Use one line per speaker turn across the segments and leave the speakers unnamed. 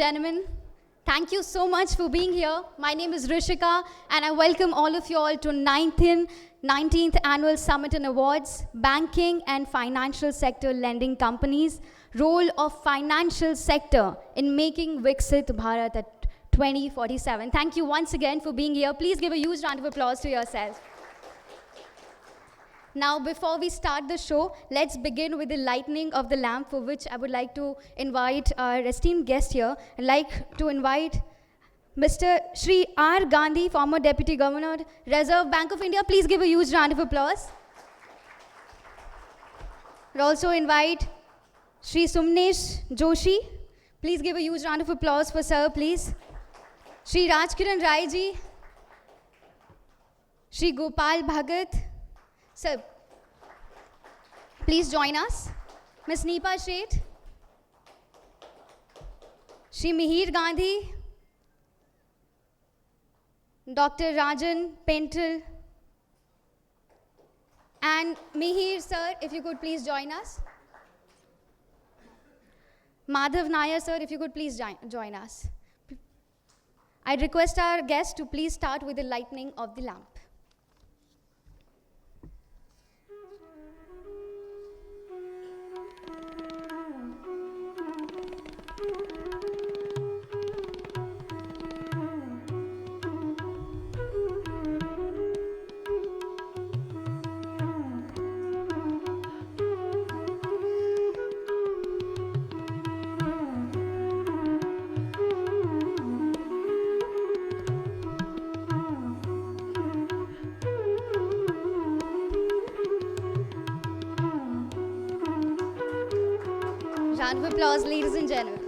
gentlemen, thank you so much for being here. My name is Rishika, and I welcome all of you all to 19th Annual Summit and Awards, Banking and Financial Sector Lending Companies, Role of Financial Sector in Making Viksit Bharat at 2047. Thank you once again for being here. Please give a huge round of applause to yourselves. Now, before we start the show, let's begin with the lighting of the lamp, for which I would like to invite our esteemed guest here. I'd like to invite Mr. Shri R. Gandhi, former Deputy Governor, Reserve Bank of India. Please give a huge round of applause. We'll also invite Shri Sumnesh Joshi. Please give a huge round of applause for sir, please. Shri Rajkiran Rai ji. Shri Gopal Bhagat. Sir, please join us. Ms. Neepa Sheth, Shri Mihir Gandhi, Dr. Rajan Pental, and Mihir sir, if you could please join us. Madhav Nair sir, if you could please join us. I request our guests to please start with the lighting of the lamp. Round of applause, ladies and gentlemen.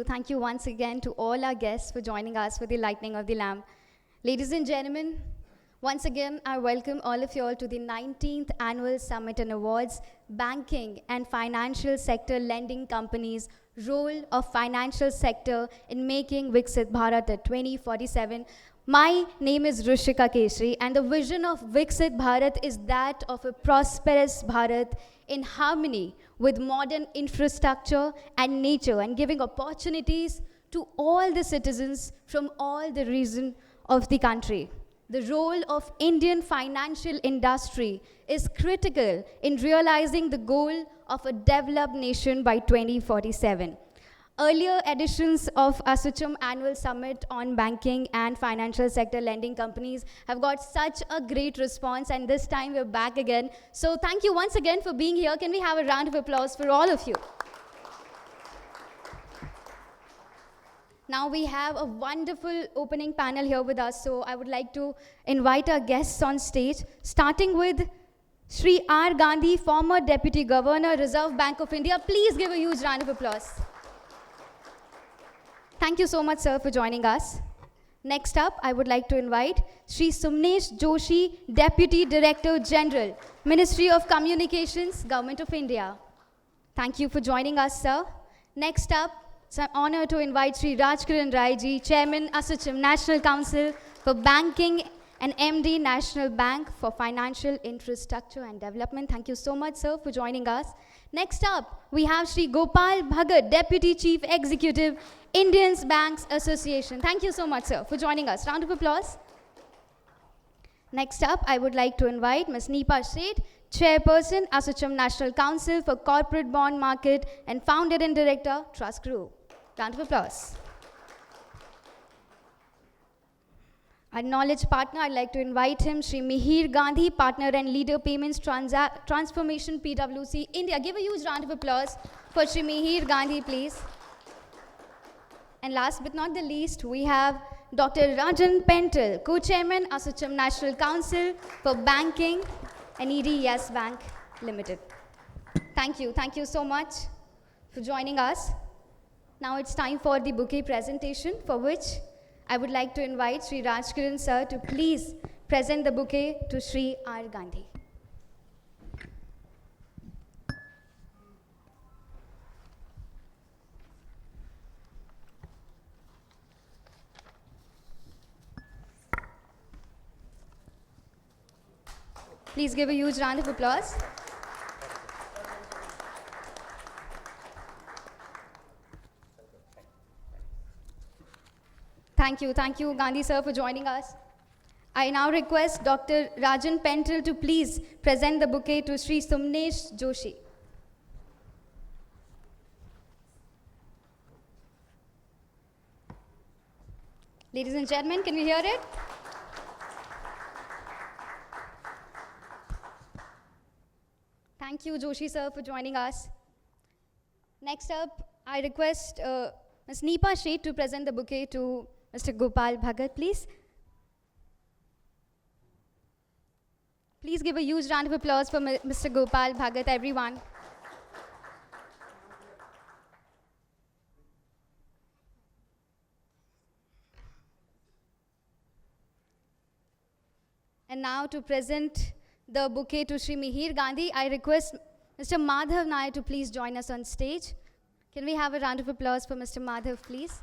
Thank you once again to all our guests for joining us for the lighting of the lamp. Ladies and gentlemen, once again, I welcome all of you all to the 19th Annual Summit and Awards, Banking and Financial Sector Lending Companies, Role of Financial Sector in Making Viksit Bharat at 2047. My name is Rishika Keshri, and the vision of Viksit Bharat is that of a prosperous Bharat in harmony with modern infrastructure and nature, and giving opportunities to all the citizens from all the regions of the country. The role of Indian financial industry is critical in realizing the goal of a developed nation by 2047. Earlier editions of ASSOCHAM Annual Summit on Banking and Financial Sector Lending Companies have got such a great response, and this time we're back again. So thank you once again for being here. Can we have a round of applause for all of you? Now we have a wonderful opening panel here with us, so I would like to invite our guests on stage, starting with Shri R. Gandhi, former Deputy Governor, Reserve Bank of India. Please give a huge round of applause. Thank you so much, sir, for joining us. Next up, I would like to invite Sri Sumnesh Joshi, Deputy Director General, Ministry of Communications, Government of India. Thank you for joining us, sir. Next up, it's an honor to invite Sri Rajkiran Rai ji, Chairman, ASSOCHAM, National Council for Banking and MD, National Bank for Financial Infrastructure and Development. Thank you so much, sir, for joining us. Next up, we have Sri Gopal Bhagat, Deputy Chief Executive, Indian Banks Association. Thank you so much, sir, for joining us. Round of applause. Next up, I would like to invite Ms. Nipa Sheth, Chairperson, ASSOCHAM National Council for Corporate Bond Market and Founder and Director, Trust Group. Round of applause. Our knowledge partner, I'd like to invite him, Sri Mihir Gandhi, Partner and Leader Payments Transformation PwC India. Give a huge round of applause for Sri Mihir Gandhi, please. And last but not the least, we have Dr. Rajan Pental, Co-Chairman, ASSOCHAM National Council for Banking and ED Yes Bank Limited. Thank you so much for joining us. Now it's time for the bouquet presentation, for which I would like to invite Sri Rajkiran sir to please present the bouquet to Sri R. Gandhi. Please give a huge round of applause. Thank you, Gandhi sir, for joining us. I now request Dr. Rajan Pental to please present the bouquet to Sri Sumnesh Joshi. Ladies and gentlemen, can we hear it? Thank you, Joshi sir, for joining us. Next up, I request Ms. Nipa Sheth to present the bouquet to Mr. Gopal Bhagat, please. Please give a huge round of applause for Mr. Gopal Bhagat, everyone. And now to present the bouquet to Sri Mihir Gandhi, I request Mr. Madhav Nair to please join us on stage. Can we have a round of applause for Mr. Madhav, please?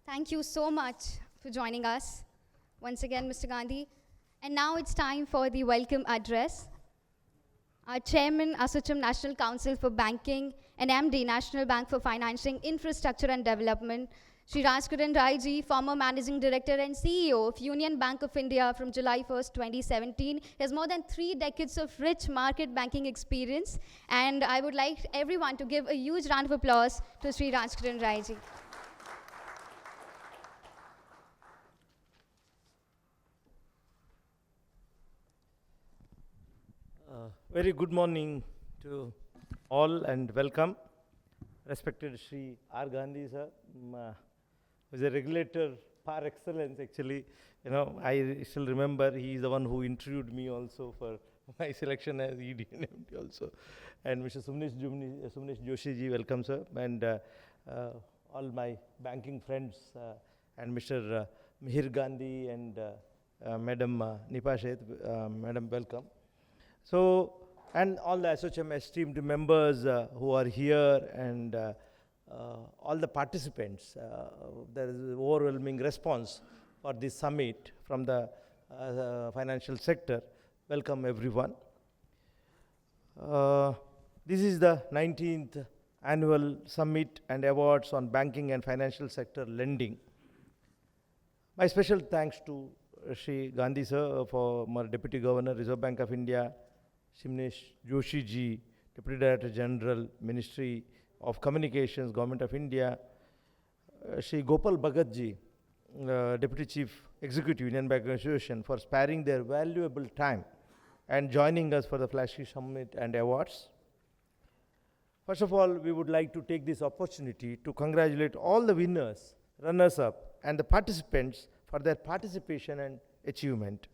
Thank you so much for joining us once again, Mr. Gandhi. And now it's time for the welcome address. Our Chairman, ASSOCHAM National Council for Banking and MD, National Bank for Financing Infrastructure and Development, Sri Rajkiran Rai ji, former Managing Director and CEO of Union Bank of India from July 1st, 2017. He has more than 3 decades of rich market banking experience. And I would like everyone to give a huge round of applause to Sri Rajkiran Rai ji.
Very good morning to all and welcome. Respected Sri R. Gandhi sir, who is a regulator par excellence actually. You know, I still remember he is the one who interviewed me also for my selection as ED and MD also. And Mr. Sumnesh Joshi ji, welcome sir. And all my banking friends and Mr. Mihir Gandhi and Madam Nipa Sheth, Madam welcome. So, and all the ASSOCHAM esteemed members who are here and all the participants, there is overwhelming response for this summit from the financial sector. Welcome everyone. This is the 19th annual summit and awards on banking and financial sector lending. My special thanks to Sri Gandhi sir, former Deputy Governor, Reserve Bank of India, Sumnesh Joshi ji, Deputy Director General, Ministry of Communications, Government of India, Sri Gopal Bhagat ji, Deputy Chief Executive, Union Bank Association, for sparing their valuable time and joining us for the flashy summit and awards. First of all, we would like to take this opportunity to congratulate all the winners, runners-up, and the participants for their participation and achievement.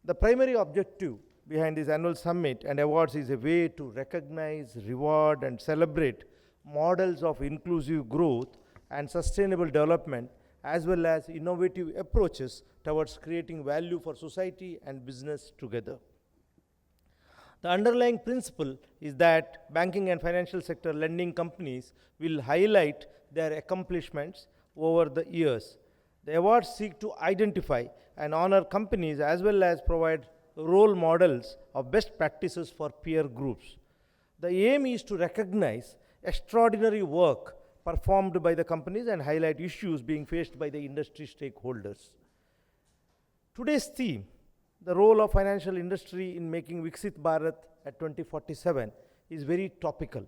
The primary objective behind this annual summit and awards is a way to recognize, reward, and celebrate models of inclusive growth and sustainable development, as well as innovative approaches towards creating value for society and business together. The underlying principle is that banking and financial sector lending companies will highlight their accomplishments over the years. The awards seek to identify and honor companies as well as provide role models of best practices for peer groups. The aim is to recognize extraordinary work performed by the companies and highlight issues being faced by the industry stakeholders. Today's theme, the role of financial industry in making Viksit Bharat at 2047, is very topical.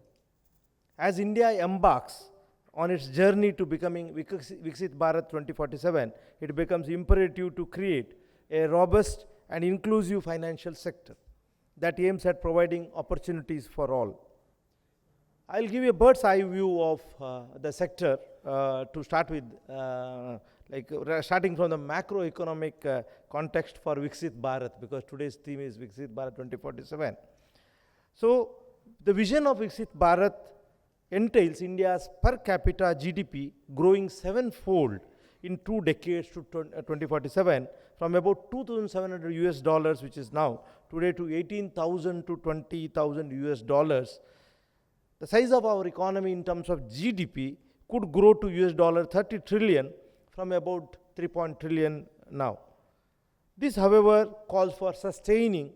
As India embarks on its journey to becoming Viksit Bharat 2047, it becomes imperative to create a robust and inclusive financial sector that aims at providing opportunities for all. I'll give you a bird's eye view of the sector to start with, starting from the macroeconomic context for Viksit Bharat, because today's theme is Viksit Bharat 2047. So, the vision of Viksit Bharat entails India's per capita GDP growing sevenfold in 2 decades to 2047, from about $2,700 which is now today to 18,000 to 20,000 US. The size of our economy in terms of GDP could grow to $30 trillion from about 3 trillion now. This, however, calls for sustaining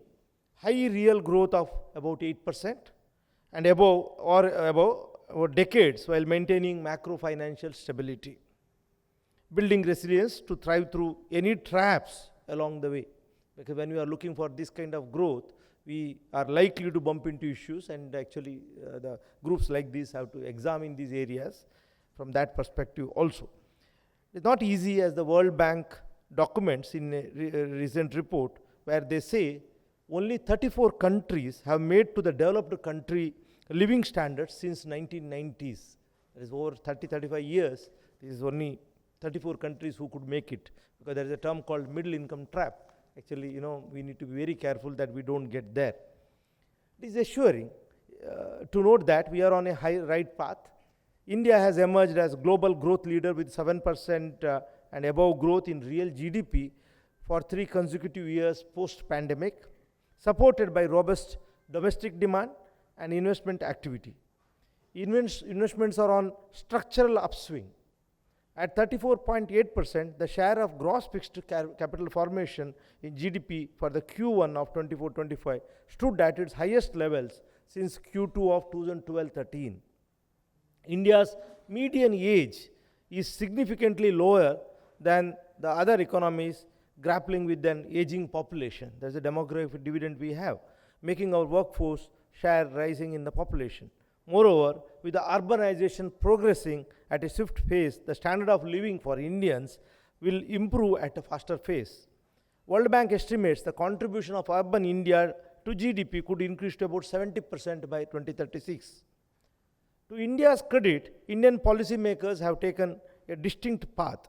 high real growth of about 8% and above over decades while maintaining macro financial stability, building resilience to thrive through any traps along the way. Because when we are looking for this kind of growth, we are likely to bump into issues, and actually the groups like this have to examine these areas from that perspective also. It's not easy, as the World Bank documents in a recent report, where they say only 34 countries have made to the developed country living standards since 1990s. That is over 35 years. This is only 34 countries who could make it, because there is a term called middle income trap. Actually, we need to be very careful that we don't get there. It is assuring to note that we are on a right path. India has emerged as global growth leader with 7% and above growth in real GDP for 3 consecutive years post-pandemic, supported by robust domestic demand and investment activity. Investments are on structural upswing. At 34.8%, the share of gross fixed capital formation in GDP for the Q1 of 24-25 stood at its highest levels since Q2 of 2012-13. India's median age is significantly lower than the other economies grappling with an aging population. There's a demographic dividend we have, making our workforce share rising in the population. Moreover, with the urbanization progressing at a swift pace, the standard of living for Indians will improve at a faster pace. World Bank estimates the contribution of urban India to GDP could increase to about 70% by 2036. To India's credit, Indian policymakers have taken a distinct path.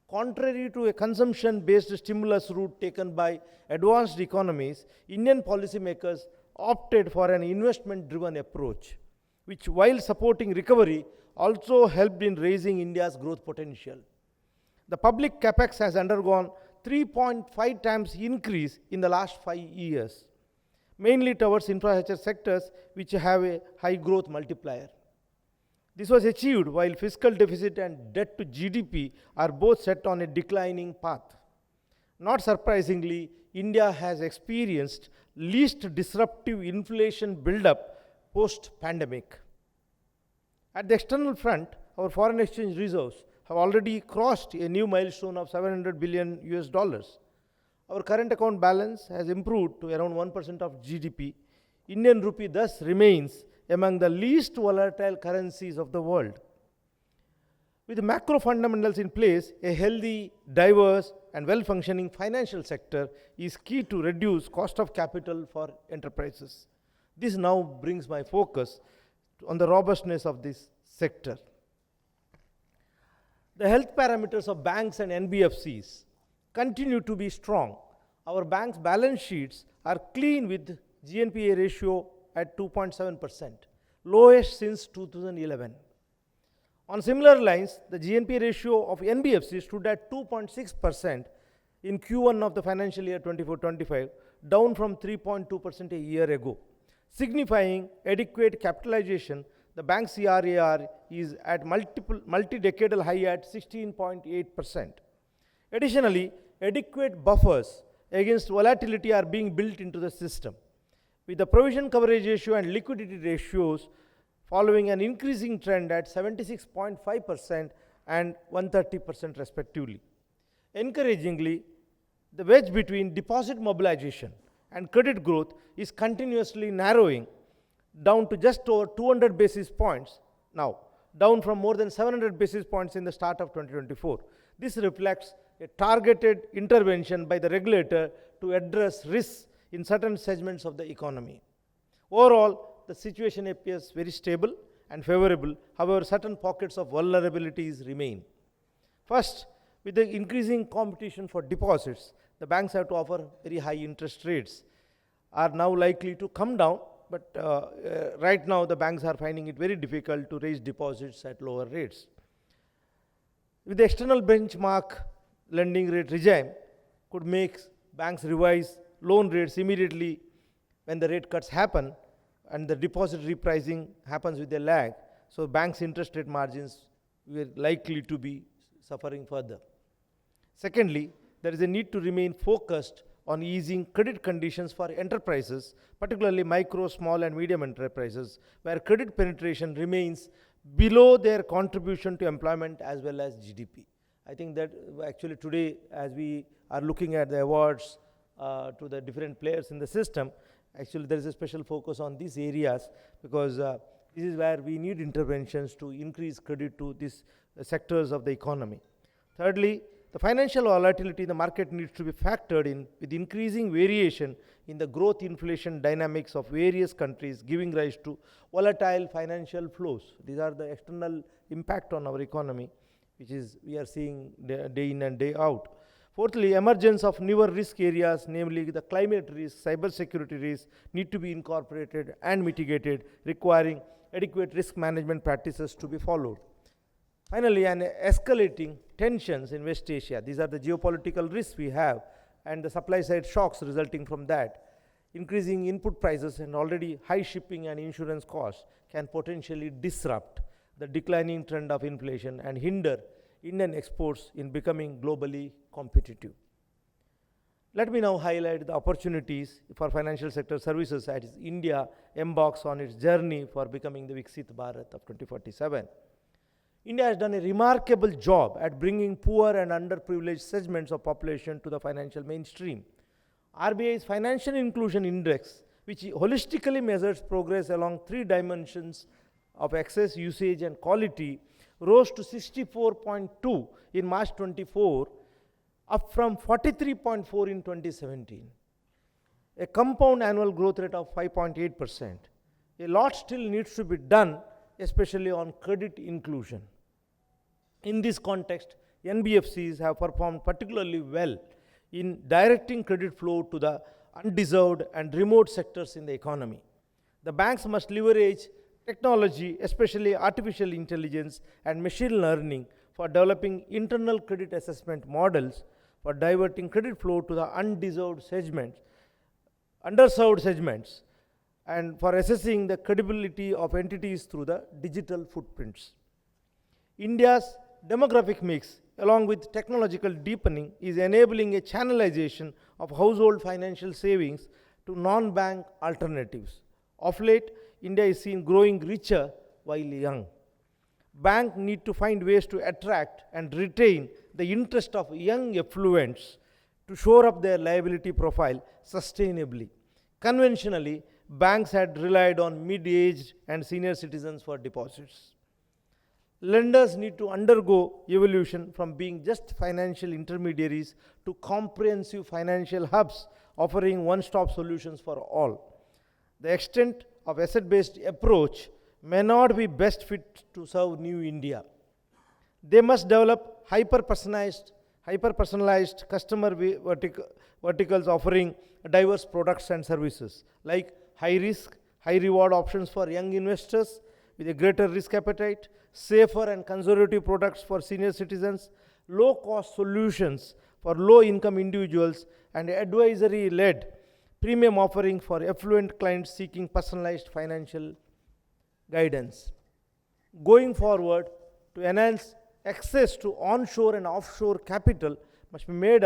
Contrary to a consumption-based stimulus route taken by advanced economies, Indian policymakers opted for an investment-driven approach, which, while supporting recovery, also helped in raising India's growth potential. The public capex has undergone 3.5 times increase in the last 5 years, mainly towards infrastructure sectors which have a high growth multiplier. This was achieved while fiscal deficit and debt to GDP are both set on a declining path. Not surprisingly, India has experienced least disruptive inflation buildup post-pandemic. At the external front, our foreign exchange reserves have already crossed a new milestone of $700 billion. Our current account balance has improved to around 1% of GDP. Indian rupee thus remains among the least volatile currencies of the world. With macro fundamentals in place, a healthy, diverse, and well-functioning financial sector is key to reduce cost of capital for enterprises. This now brings my focus on the robustness of this sector. The health parameters of banks and NBFCs continue to be strong. our bank's balance sheets are clean with GNPA ratio at 2.7%, lowest since 2011. On similar lines, the GNPA ratio of NBFC stood at 2.6% in Q1 of the financial year 24-25, down from 3.2% a year ago. Signifying adequate capitalization, the bank's CRAR is at multi-decadal high at 16.8%. Additionally, adequate buffers against volatility are being built into the system, with the provision coverage ratio and liquidity ratios following an increasing trend at 76.5% and 130% respectively. Encouragingly, the wedge between deposit mobilization and credit growth is continuously narrowing down to just over 200 basis points now, down from more than 700 basis points in the start of 2024. This reflects a targeted intervention by the regulator to address risks in certain segments of the economy. Overall, the situation appears very stable and favorable. However, certain pockets of vulnerabilities remain. First, with the increasing competition for deposits, the banks have to offer very high interest rates, are now likely to come down, but right now the banks are finding it very difficult to raise deposits at lower rates. With the external benchmark lending rate regime could make banks revise loan rates immediately when the rate cuts happen and the deposit repricing happens with a lag. So banks' interest rate margins were likely to be suffering further. Secondly, there is a need to remain focused on easing credit conditions for enterprises, particularly micro, small and medium enterprises, where credit penetration remains below their contribution to employment as well as GDP. I think that actually today, as we are looking at the awards to the different players in the system, actually there is a special focus on these areas because this is where we need interventions to increase credit to these sectors of the economy. Thirdly, the financial volatility in the market needs to be factored in with increasing variation in the growth inflation dynamics of various countries, giving rise to volatile financial flows. These are the external impact on our economy, which is we are seeing day in and day out. Fourthly, emergence of newer risk areas, namely the climate risk, cyber security risk, need to be incorporated and mitigated, requiring adequate risk management practices to be followed. Finally, an escalating tensions in West Asia. These are the geopolitical risks we have and the supply side shocks resulting from that. Increasing input prices and already high shipping and insurance costs can potentially disrupt the declining trend of inflation and hinder Indian exports in becoming globally competitive. Let me now highlight the opportunities for financial sector services as India embarks on its journey for becoming the Viksit Bharat of 2047. India has done a remarkable job at bringing poor and underprivileged segments of population to the financial mainstream. RBI's Financial Inclusion Index, which holistically measures progress along three dimensions of access, usage and quality, rose to 64.2 in March 24, up from 43.4 in 2017. A compound annual growth rate of 5.8%. A lot still needs to be done, especially on credit inclusion. In this context, NBFCs have performed particularly well in directing credit flow to the undeserved and remote sectors in the economy. The banks must leverage technology, especially artificial intelligence and machine learning, for developing internal credit assessment models, for diverting credit flow to the underserved segments, and for assessing the credibility of entities through the digital footprints. India's demographic mix, along with technological deepening, is enabling a channelization of household financial savings to non-bank alternatives. Of late, India is seen growing richer while young. Banks need to find ways to attract and retain the interest of young affluents to shore up their liability profile sustainably. Conventionally, banks had relied on mid-aged and senior citizens for deposits. Lenders need to undergo evolution from being just financial intermediaries to comprehensive financial hubs offering one-stop solutions for all. The extent of asset-based approach may not be best fit to serve New India. They must develop hyper-personalized, hyper-personalized customer verticals offering diverse products and services, like high-risk, high-reward options for young investors with a greater risk appetite, safer and conservative products for senior citizens, low-cost solutions for low-income individuals, and advisory-led premium offering for affluent clients seeking personalized financial guidance. Going forward, to enhance access to onshore and offshore capital must be made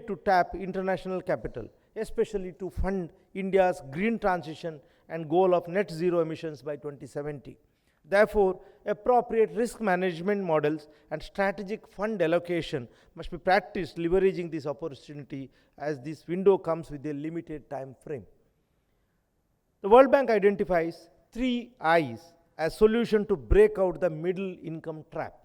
to tap international capital, especially to fund India's green transition and goal of net zero emissions by 2070. Therefore, appropriate risk management models and strategic fund allocation must be practiced, leveraging this opportunity as this window comes with a limited time frame. The World Bank identifies 3 I's as solution to break out the middle income trap.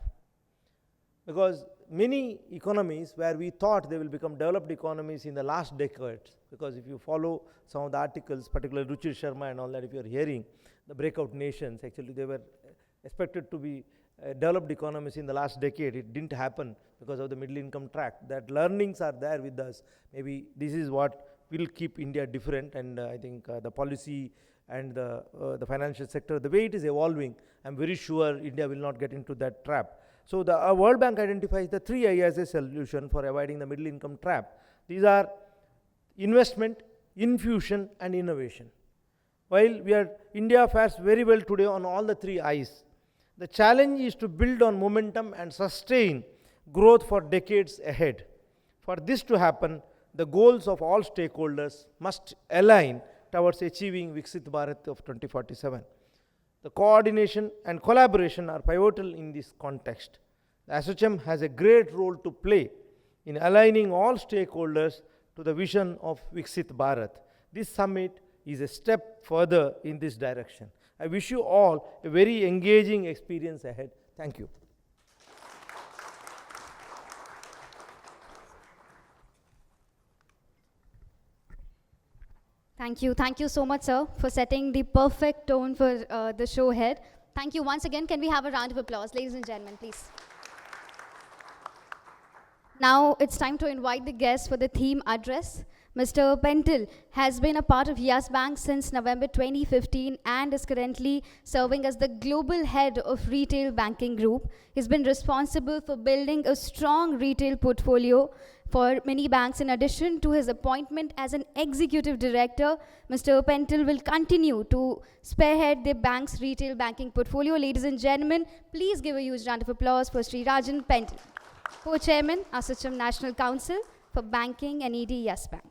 Because many economies where we thought they will become developed economies in the last decade, because if you follow some of the articles, particularly Ruchir Sharma and all that, if you are hearing, the breakout nations, actually they were expected to be developed economies in the last decade. It didn't happen because of the middle income track. That learnings are there with us. Maybe this is what will keep India different, and I think the policy and the financial sector, the way it is evolving, I'm very sure India will not get into that trap. So the World Bank identifies the 3 I's as a solution for avoiding the middle income trap. These are investment, infusion, and innovation. While India fares very well today on all the 3 I's, the challenge is to build on momentum and sustain growth for decades ahead. For this to happen, the goals of all stakeholders must align towards achieving Viksit Bharat of 2047. The coordination and collaboration are pivotal in this context. The ASSOCHAM has a great role to play in aligning all stakeholders to the vision of Viksit Bharat. This summit is a step further in this direction. I wish you all a very engaging experience ahead. Thank you.
Thank you. Thank you so much, sir, for setting the perfect tone for the show ahead. Thank you once again. Can we have a round of applause, ladies and gentlemen, please? Now it's time to invite the guests for the theme address. Mr. Pentil has been a part of Yes Bank since November 2015 and is currently serving as the global head of retail banking group. He's been responsible for building a strong retail portfolio for many banks. In addition to his appointment as an executive director, Mr. Pentil will continue to spearhead the bank's retail banking portfolio. Ladies and gentlemen, please give a huge round of applause for Sri Rajan Pentil, Co-Chairman, ASSOCHAM National Council for Banking and ED Yes Bank.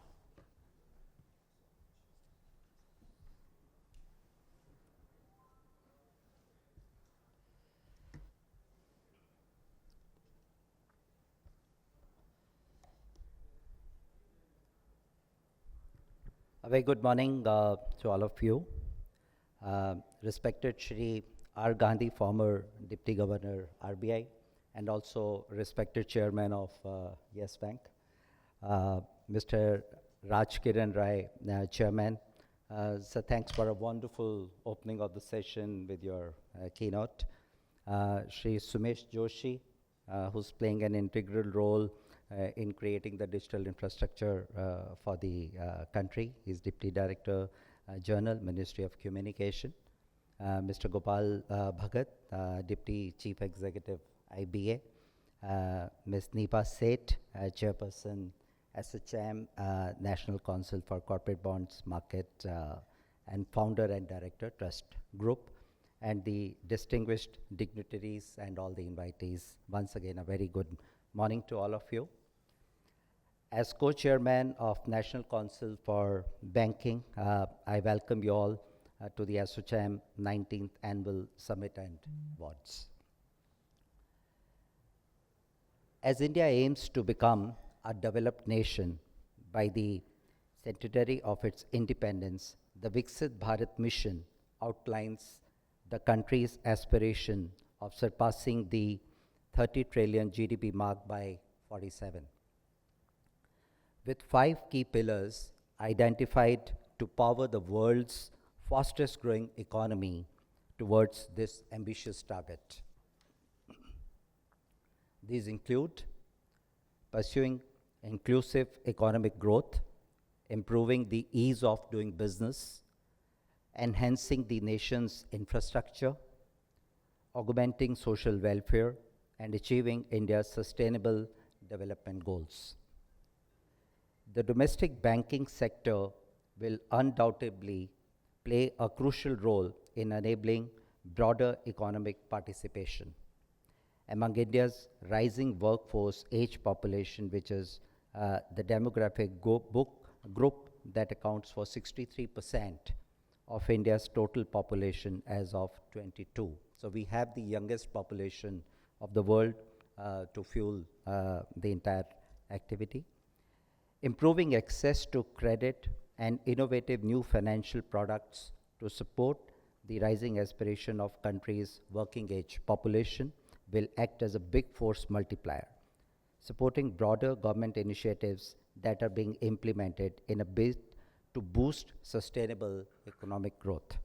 A very good morning to all of you. Respected Shri R. Gandhi, former Deputy Governor, RBI, and also respected Chairman of Yes Bank. Mr. Raj Kiran Rai, Chairman. So thanks for a wonderful opening of the session with your keynote. Shri Sumesh Joshi, who's playing an integral role in creating the digital infrastructure for the country. He's Deputy Director, Journal, Ministry of Communication. Mr. Gopal Bhagat, Deputy Chief Executive, IBA. Ms. Neepa Seth, Chairperson, ASSOCHAM, National Council for Corporate Bonds Market, and Founder and Director, Trust Group. And the distinguished dignitaries and all the invitees, once again, a very good morning to all of you. As co-chairman of National Council for Banking, I welcome you all to the ASSOCHAM 19th Annual Summit and Awards. As India aims to become a developed nation by the centenary of its independence, the Viksit Bharat mission outlines the country's aspiration of surpassing the 30 trillion GDP mark by 47. With 5 key pillars identified to power the world's fastest growing economy towards this ambitious target. These include pursuing inclusive economic growth, improving the ease of doing business, enhancing the nation's infrastructure, augmenting social welfare, and achieving India's sustainable development goals. The domestic banking sector will undoubtedly play a crucial role in enabling broader economic participation. Among India's rising workforce age population, which is the demographic group that accounts for 63% of India's total population as of 22. So we have the youngest population of the world to fuel the entire activity. Improving access to credit and innovative new financial products to support the rising aspiration of country's working age population will act as a big force multiplier, supporting broader government initiatives that are being implemented in a bid to boost sustainable economic growth.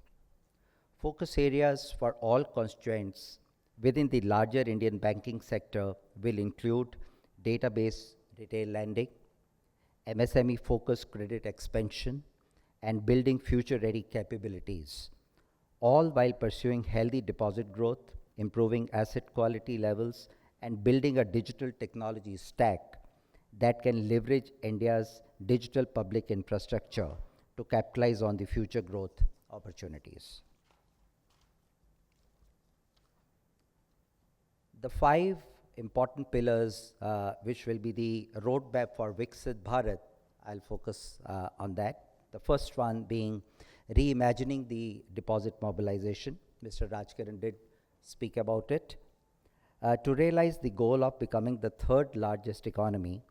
Focus areas for all constituents within the larger Indian banking sector will include database retail lending, MSME focused credit expansion, and building future ready capabilities, all while pursuing healthy deposit growth, improving asset quality levels, and building a digital technology stack that can leverage India's digital public infrastructure to capitalize on the future growth opportunities. The five important pillars, which will be the roadmap for Viksit Bharat, I'll focus on that. The first one being reimagining the deposit mobilization. Mr. Rajkaran did speak about it. To realize the goal of becoming the third largest economy,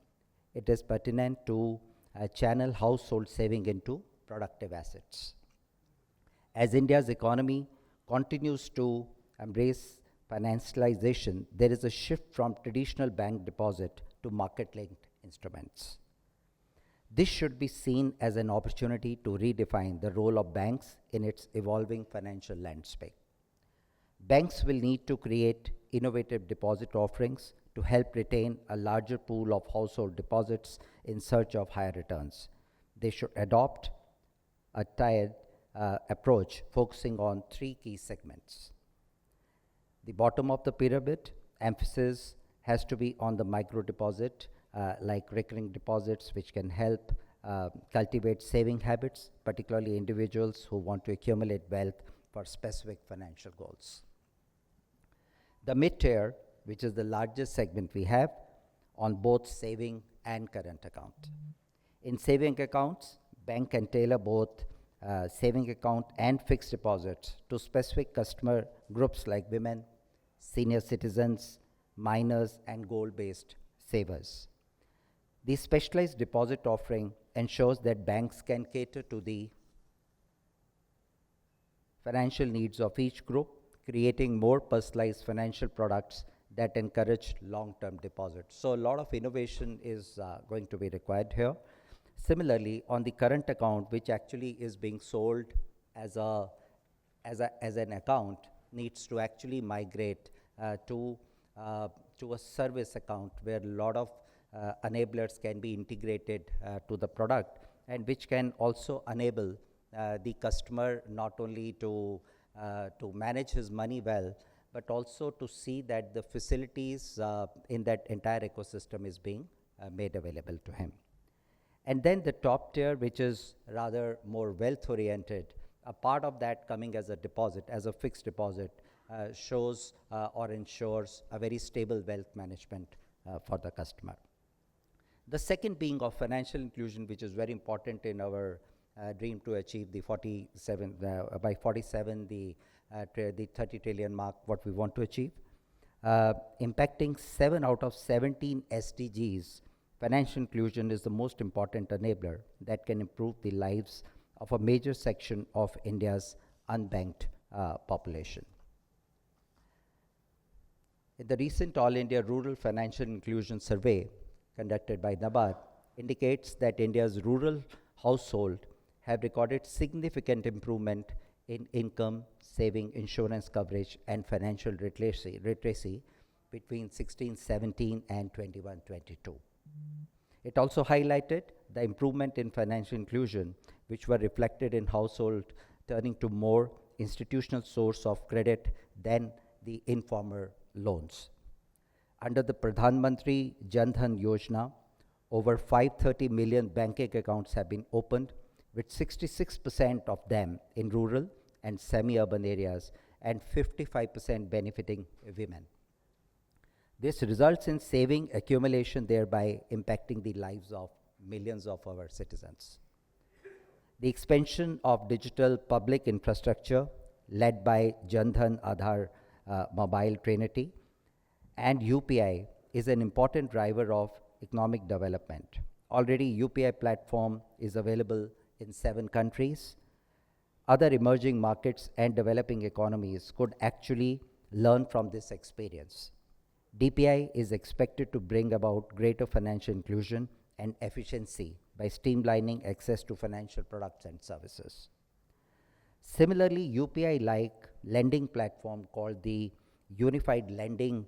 it is pertinent to channel household saving into productive assets. As India's economy continues to embrace financialization, there is a shift from traditional bank deposit to market-linked instruments. This should be seen as an opportunity to redefine the role of banks in its evolving financial landscape. Banks will need to create innovative deposit offerings to help retain a larger pool of household deposits in search of higher returns. They should adopt a tiered approach focusing on three key segments. The bottom of the pyramid emphasis has to be on the micro deposit, like recurring deposits, which can help cultivate saving habits, particularly individuals who want to accumulate wealth for specific financial goals. The mid-tier, which is the largest segment we have, on both saving and current account. In saving accounts, bank can tailor both saving account and fixed deposits to specific customer groups like women, senior citizens, minors, and goal-based savers. The specialized deposit offering ensures that banks can cater to the financial needs of each group, creating more personalized financial products that encourage long-term deposits. So a lot of innovation is going to be required here. Similarly, on the current account, which actually is being sold as an account, needs to actually migrate to a service account where a lot of enablers can be integrated to the product, and which can also enable the customer not only to manage his money well, but also to see that the facilities in that entire ecosystem is being made available to him. And then the top tier, which is rather more wealth-oriented, a part of that coming as a deposit, as a fixed deposit, shows or ensures a very stable wealth management for the customer. The second being of financial inclusion, which is very important in our dream to achieve the 47, by 47, the 30 trillion mark, what we want to achieve. Impacting 7 out of 17 SDGs, financial inclusion is the most important enabler that can improve the lives of a major section of India's unbanked population. In the recent All India Rural Financial Inclusion Survey conducted by NABARD indicates that India's rural household have recorded significant improvement in income, saving, insurance coverage, and financial literacy between 16-17 and 21-22. It also highlighted the improvement in financial inclusion, which were reflected in household turning to more institutional source of credit than the informal loans. Under the Pradhan Mantri Jan Dhan Yojana, over 530 million banking accounts have been opened, with 66% of them in rural and semi-urban areas and 55% benefiting women. This results in saving accumulation, thereby impacting the lives of millions of our citizens. The expansion of digital public infrastructure led by Jan Dhan Aadhaar Mobile Trinity and UPI is an important driver of economic development. Already UPI platform is available in 7 countries. Other emerging markets and developing economies could actually learn from this experience. DPI is expected to bring about greater financial inclusion and efficiency by streamlining access to financial products and services. Similarly, UPI-like lending platform called the Unified Lending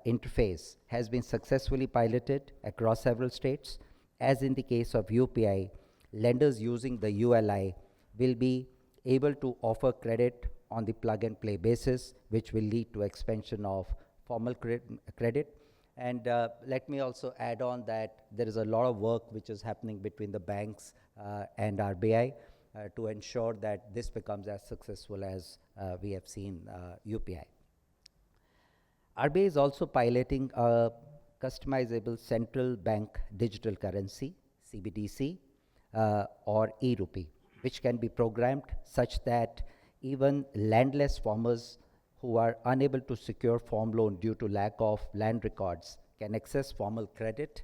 Interface has been successfully piloted across several states. As in the case of UPI, lenders using the ULI will be able to offer credit on the plug-and-play basis, which will lead to expansion of formal credit. And let me also add on that there is a lot of work which is happening between the banks and RBI to ensure that this becomes as successful as we have seen UPI. RBI is also piloting a customizable central bank digital currency, CBDC, or e-rupee, which can be programmed such that even landless farmers who are unable to secure farm loan due to lack of land records can access formal credit.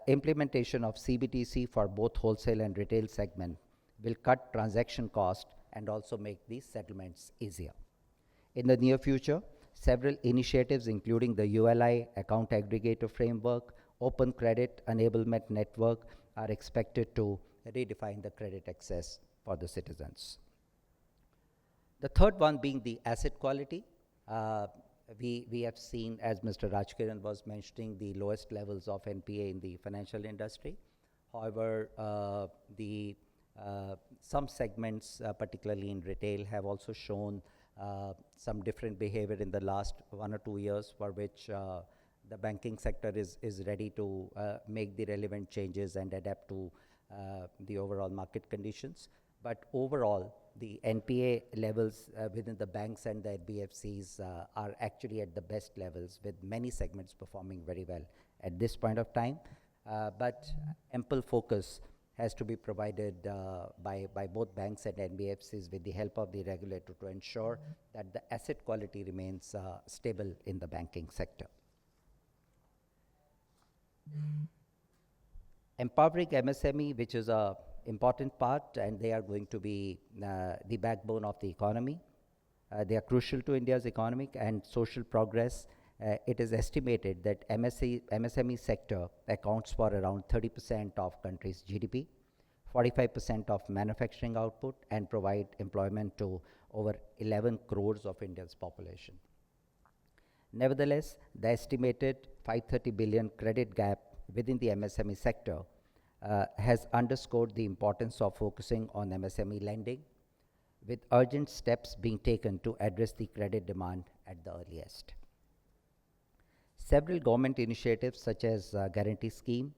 Implementation of CBDC for both wholesale and retail segment will cut transaction cost and also make these settlements easier. In the near future, several initiatives including the ULI account aggregator framework, open credit enablement network are expected to redefine the credit access for the citizens. The third one being the asset quality. We have seen, as Mr. Rajkiran was mentioning, the lowest levels of NPA in the financial industry. However, some segments, particularly in retail, have also shown some different behavior in the last 1 or 2 years, for which the banking sector is ready to make the relevant changes and adapt to the overall market conditions. But overall, the NPA levels within the banks and the NBFCs are actually at the best levels, with many segments performing very well at this point of time. But ample focus has to be provided by both banks and NBFCs with the help of the regulator to ensure that the asset quality remains stable in the banking sector. Empowering MSME, which is a important part, and they are going to be the backbone of the economy. They are crucial to India's economic and social progress. It is estimated that MSME sector accounts for around 30% of country's GDP, 45% of manufacturing output, and provide employment to over 11 crores of India's population. Nevertheless, the estimated 530 billion credit gap within the MSME sector has underscored the importance of focusing on MSME lending, with urgent steps being taken to address the credit demand at the earliest. Several government initiatives such as Guarantee Scheme,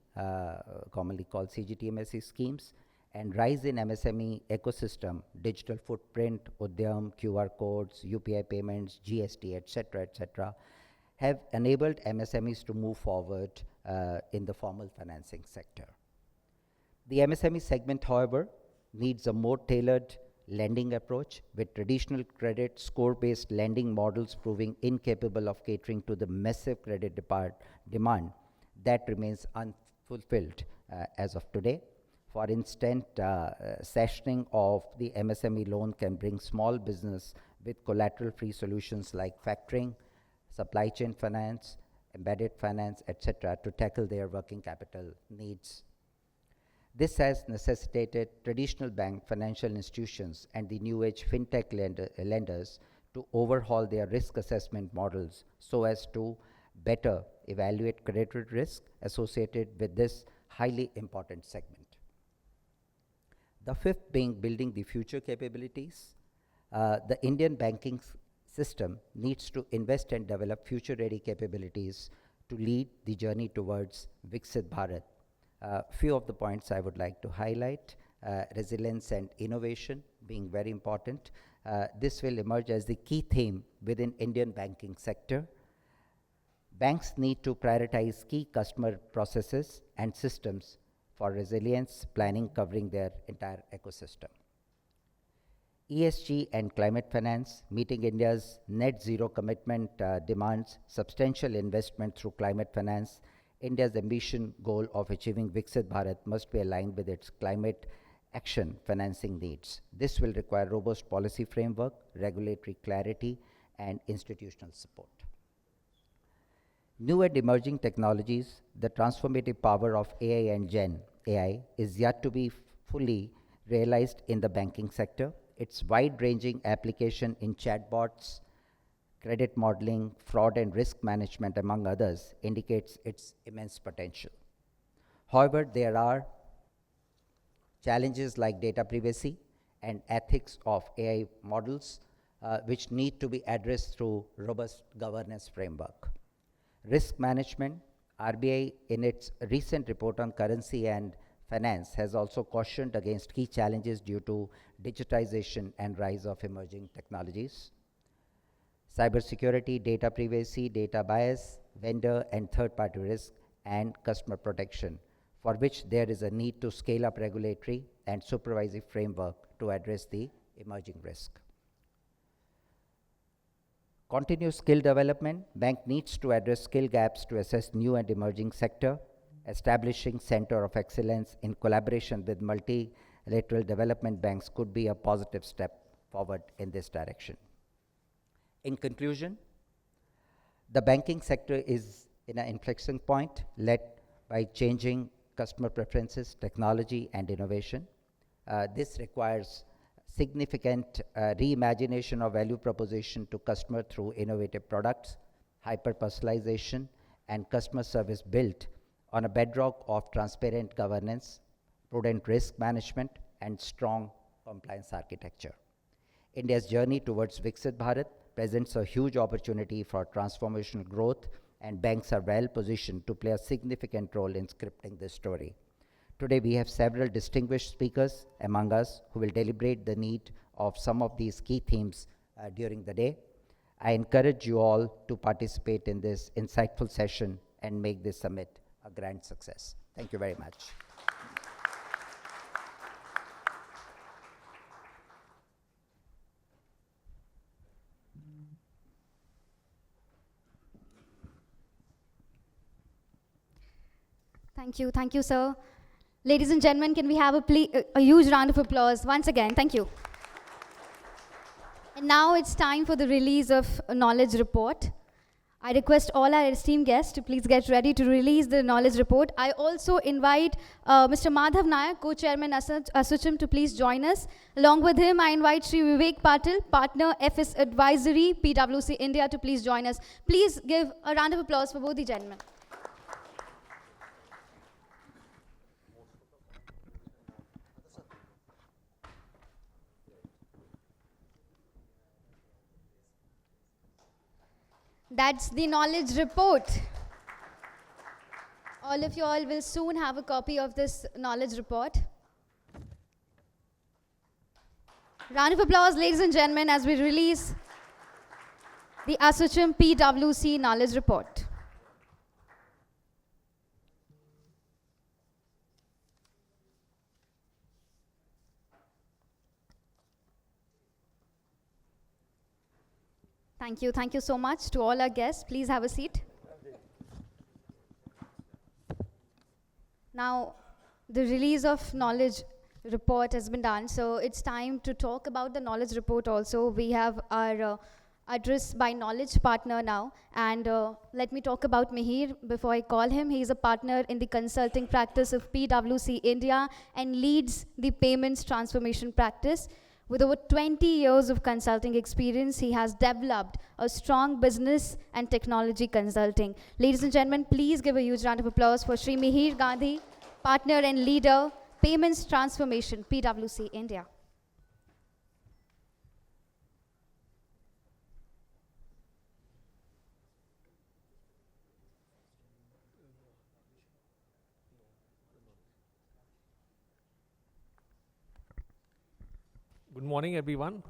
commonly called CGTMSE schemes, and rise in MSME ecosystem, digital footprint, Udyam, QR codes, UPI payments, GST, etc., have enabled MSMEs to move forward in the formal financing sector. The MSME segment, however, needs a more tailored lending approach, with traditional credit score-based lending models proving incapable of catering to the massive credit demand that remains unfulfilled as of today. For instance, sanctioning of the MSME loan can bring small business with collateral-free solutions like factoring, supply chain finance, embedded finance, etc., to tackle their working capital needs. This has necessitated traditional bank financial institutions and the new age fintech lenders to overhaul their risk assessment models so as to better evaluate credit risk associated with this highly important segment. The fifth being building the future capabilities. The Indian banking system needs to invest and develop future-ready capabilities to lead the journey towards Viksit Bharat. Few of the points I would like to highlight: resilience and innovation being very important. This will emerge as the key theme within Indian banking sector. Banks need to prioritize key customer processes and systems for resilience planning covering their entire ecosystem. ESG and climate finance, meeting India's net zero commitment demands substantial investment through climate finance. India's ambition goal of achieving Viksit Bharat must be aligned with its climate action financing needs. This will require robust policy framework, regulatory clarity, and institutional support. New and emerging technologies, the transformative power of AI and Gen AI is yet to be fully realized in the banking sector. Its wide-ranging application in chatbots, credit modeling, fraud and risk management, among others, indicates its immense potential. However, there are challenges like data privacy and ethics of AI models, which need to be addressed through robust governance framework. Risk management, RBI in its recent report on currency and finance has also cautioned against key challenges due to digitization and rise of emerging technologies. Cybersecurity, data privacy, data bias, vendor and third-party risk, and customer protection, for which there is a need to scale up regulatory and supervisory framework to address the emerging risk. Continuous skill development, bank needs to address skill gaps to assess new and emerging sector. Establishing center of excellence in collaboration with multilateral development banks could be a positive step forward in this direction. In conclusion, the banking sector is in an inflection point led by changing customer preferences, technology, and innovation. This requires significant reimagination of value proposition to customer through innovative products, hyper-personalization, and customer service built on a bedrock of transparent governance, prudent risk management, and strong compliance architecture. India's journey towards Viksit Bharat presents a huge opportunity for transformational growth, and banks are well positioned to play a significant role in scripting this story. Today, we have several distinguished speakers among us who will deliberate the need of some of these key themes during the day. I encourage you all to participate in this insightful session and make this summit a grand success. Thank you very much.
Thank you, sir. Ladies and gentlemen, can we have a huge round of applause once again? Thank you. And now it's time for the release of a knowledge report. I request all our esteemed guests to please get ready to release the knowledge report. I also invite Mr. Madhav Nayak, co-chairman ASSOCHAM, to please join us. Along with him, I invite Sri Vivek Patil, partner FS Advisory, PwC India, to please join us. Please give a round of applause for both the gentlemen. That's the knowledge report. All of you all will soon have a copy of this knowledge report. Round of applause, ladies and gentlemen, as we release the ASSOCHAM PwC knowledge report. Thank you so much to all our guests. Please have a seat. Now, the release of knowledge report has been done, so it's time to talk about the knowledge report also. We have our address by knowledge partner now, and let me talk about Mihir before I call him. He is a partner in the consulting practice of PwC India and leads the payments transformation practice. With over 20 years of consulting experience, he has developed a strong business and technology consulting. Ladies and gentlemen, please give a huge round of applause for Sri Mihir Gandhi, partner and leader, Payments Transformation, PwC India.
Good morning, everyone.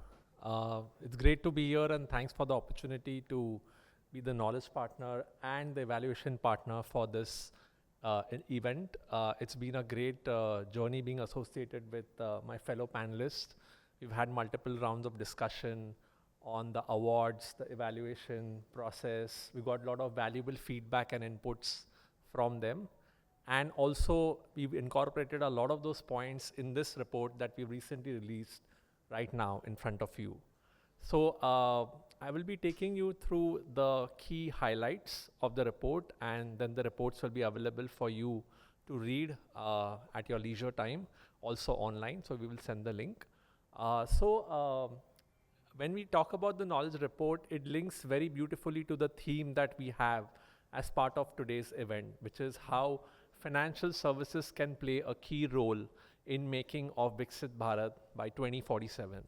It's great to be here, and thanks for the opportunity to be the knowledge partner and the evaluation partner for this event. It's been a great journey being associated with my fellow panelists. We've had multiple rounds of discussion on the awards, the evaluation process. We got a lot of valuable feedback and inputs from them. And also, we've incorporated a lot of those points in this report that we recently released right now in front of you. So I will be taking you through the key highlights of the report, and then the reports will be available for you to read at your leisure time, also online, so we will send the link. When we talk about the knowledge report, it links very beautifully to the theme that we have as part of today's event, which is how financial services can play a key role in making of Viksit Bharat by 2047.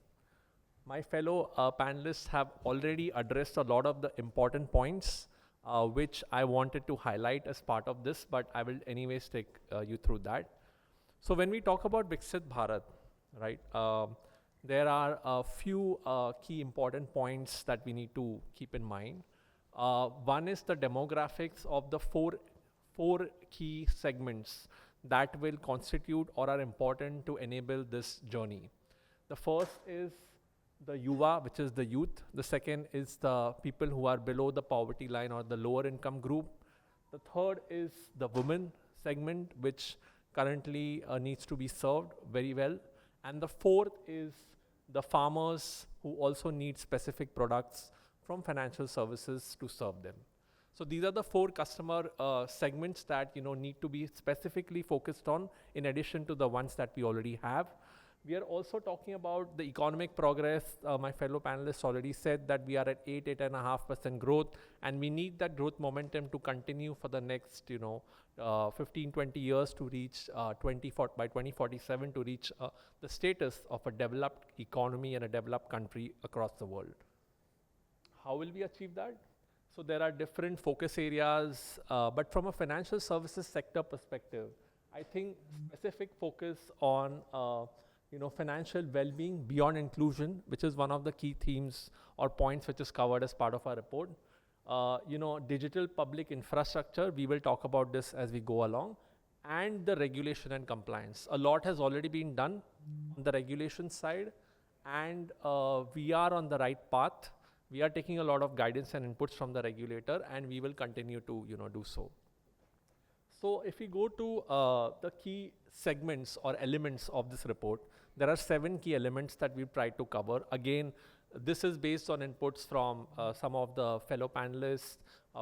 My fellow panelists have already addressed a lot of the important points which I wanted to highlight as part of this, but I will anyways take you through that. So when we talk about Viksit Bharat, right, there are a few key important points that we need to keep in mind. One is the demographics of the four key segments that will constitute or are important to enable this journey. The first is the Yuva, which is the youth. The second is the people who are below the poverty line or the lower income group. The third is the women segment, which currently needs to be served very well. And the fourth is the farmers who also need specific products from financial services to serve them. So these are the four customer segments that need to be specifically focused on, in addition to the ones that we already have. We are also talking about the economic progress. My fellow panelists already said that we are at 8.5% growth, and we need that growth momentum to continue for the next 15, 20 years to reach by 2047 to reach the status of a developed economy and a developed country across the world. How will we achieve that? So there are different focus areas, but from a financial services sector perspective, I think specific focus on financial well-being beyond inclusion, which is one of the key themes or points which is covered as part of our report. Digital public infrastructure, we will talk about this as we go along, and the regulation and compliance. A lot has already been done on the regulation side, and we are on the right path. We are taking a lot of guidance and inputs from the regulator, and we will continue to do so. So if we go to the key segments or elements of this report, there are 7 key elements that we've tried to cover. Again, this is based on inputs from some of the fellow panelists.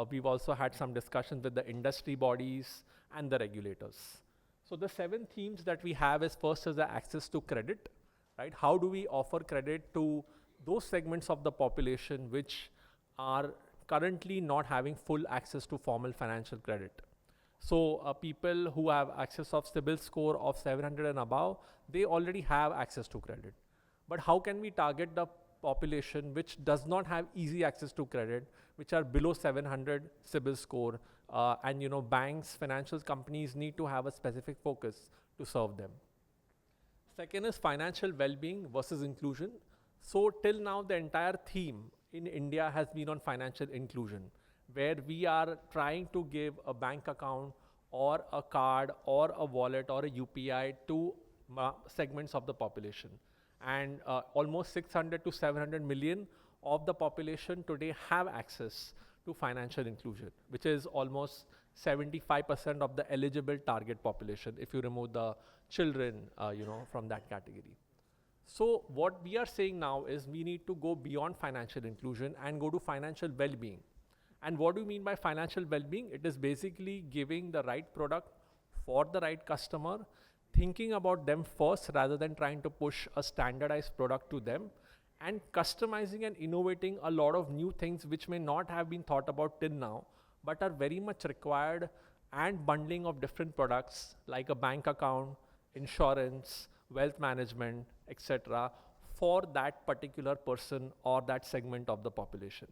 We've also had some discussions with the industry bodies and the regulators. So the 7 themes that we have is, first is the access to credit, right? How do we offer credit to those segments of the population which are currently not having full access to formal financial credit? So people who have access of CIBIL score of 700 and above, they already have access to credit. But how can we target the population which does not have easy access to credit, which are below 700 CIBIL score, and banks, financial companies need to have a specific focus to serve them. Second is financial well-being versus inclusion. So till now, the entire theme in India has been on financial inclusion, where we are trying to give a bank account or a card or a wallet or a UPI to segments of the population. And almost 600 to 700 million of the population today have access to financial inclusion, which is almost 75% of the eligible target population if you remove the children from that category. So what we are saying now is we need to go beyond financial inclusion and go to financial well-being. And what do you mean by financial well-being? It is basically giving the right product for the right customer thinking about them first rather than trying to push a standardized product to them, and customizing and innovating a lot of new things which may not have been thought about till now, but are very much required, and bundling of different products like a bank account, insurance, wealth management, etc., for that particular person or that segment of the population.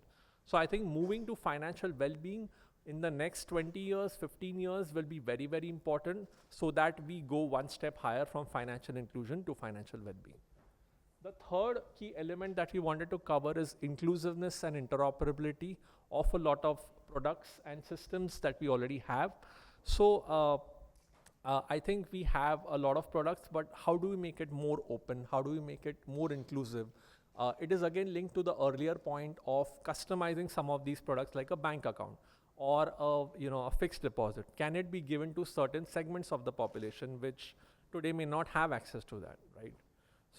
So I think moving to financial well-being in the next 20 years, 15 years will be very, very important, so that we go one step higher from financial inclusion to financial well-being. The third key element that we wanted to cover is inclusiveness and interoperability of a lot of products and systems that we already have. So I think we have a lot of products, but how do we make it more open? How do we make it more inclusive? It is again linked to the earlier point of customizing some of these products like a bank account or a fixed deposit. Can it be given to certain segments of the population which today may not have access to that, right?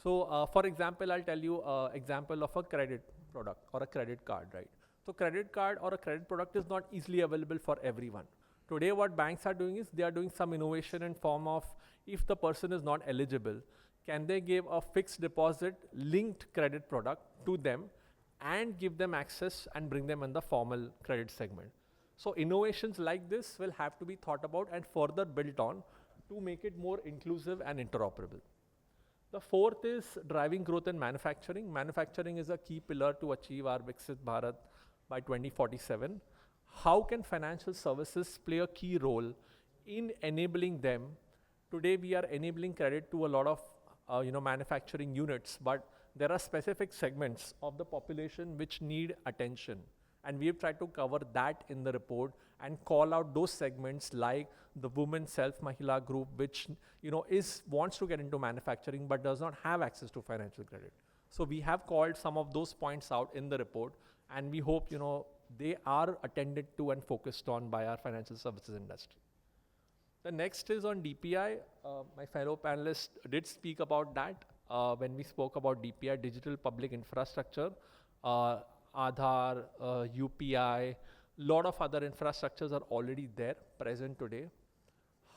So for example, I'll tell you an example of a credit product or a credit card, right? So credit card or a credit product is not easily available for everyone. Today what banks are doing is they are doing some innovation in form of, if the person is not eligible, can they give a fixed deposit linked credit product to them and give them access and bring them in the formal credit segment. So innovations like this will have to be thought about and further built on to make it more inclusive and interoperable. The fourth is driving growth in manufacturing. Manufacturing is a key pillar to achieve our Viksit Bharat by 2047. How can financial services play a key role in enabling them? Today we are enabling credit to a lot of manufacturing units, but there are specific segments of the population which need attention. And we have tried to cover that in the report and call out those segments like the women self-Mahila group, which wants to get into manufacturing but does not have access to financial credit. So we have called some of those points out in the report, and we hope they are attended to and focused on by our financial services industry. The next is on DPI. My fellow panelists did speak about that when we spoke about DPI, digital public infrastructure. Aadhaar, UPI, lot of other infrastructures are already there, present today.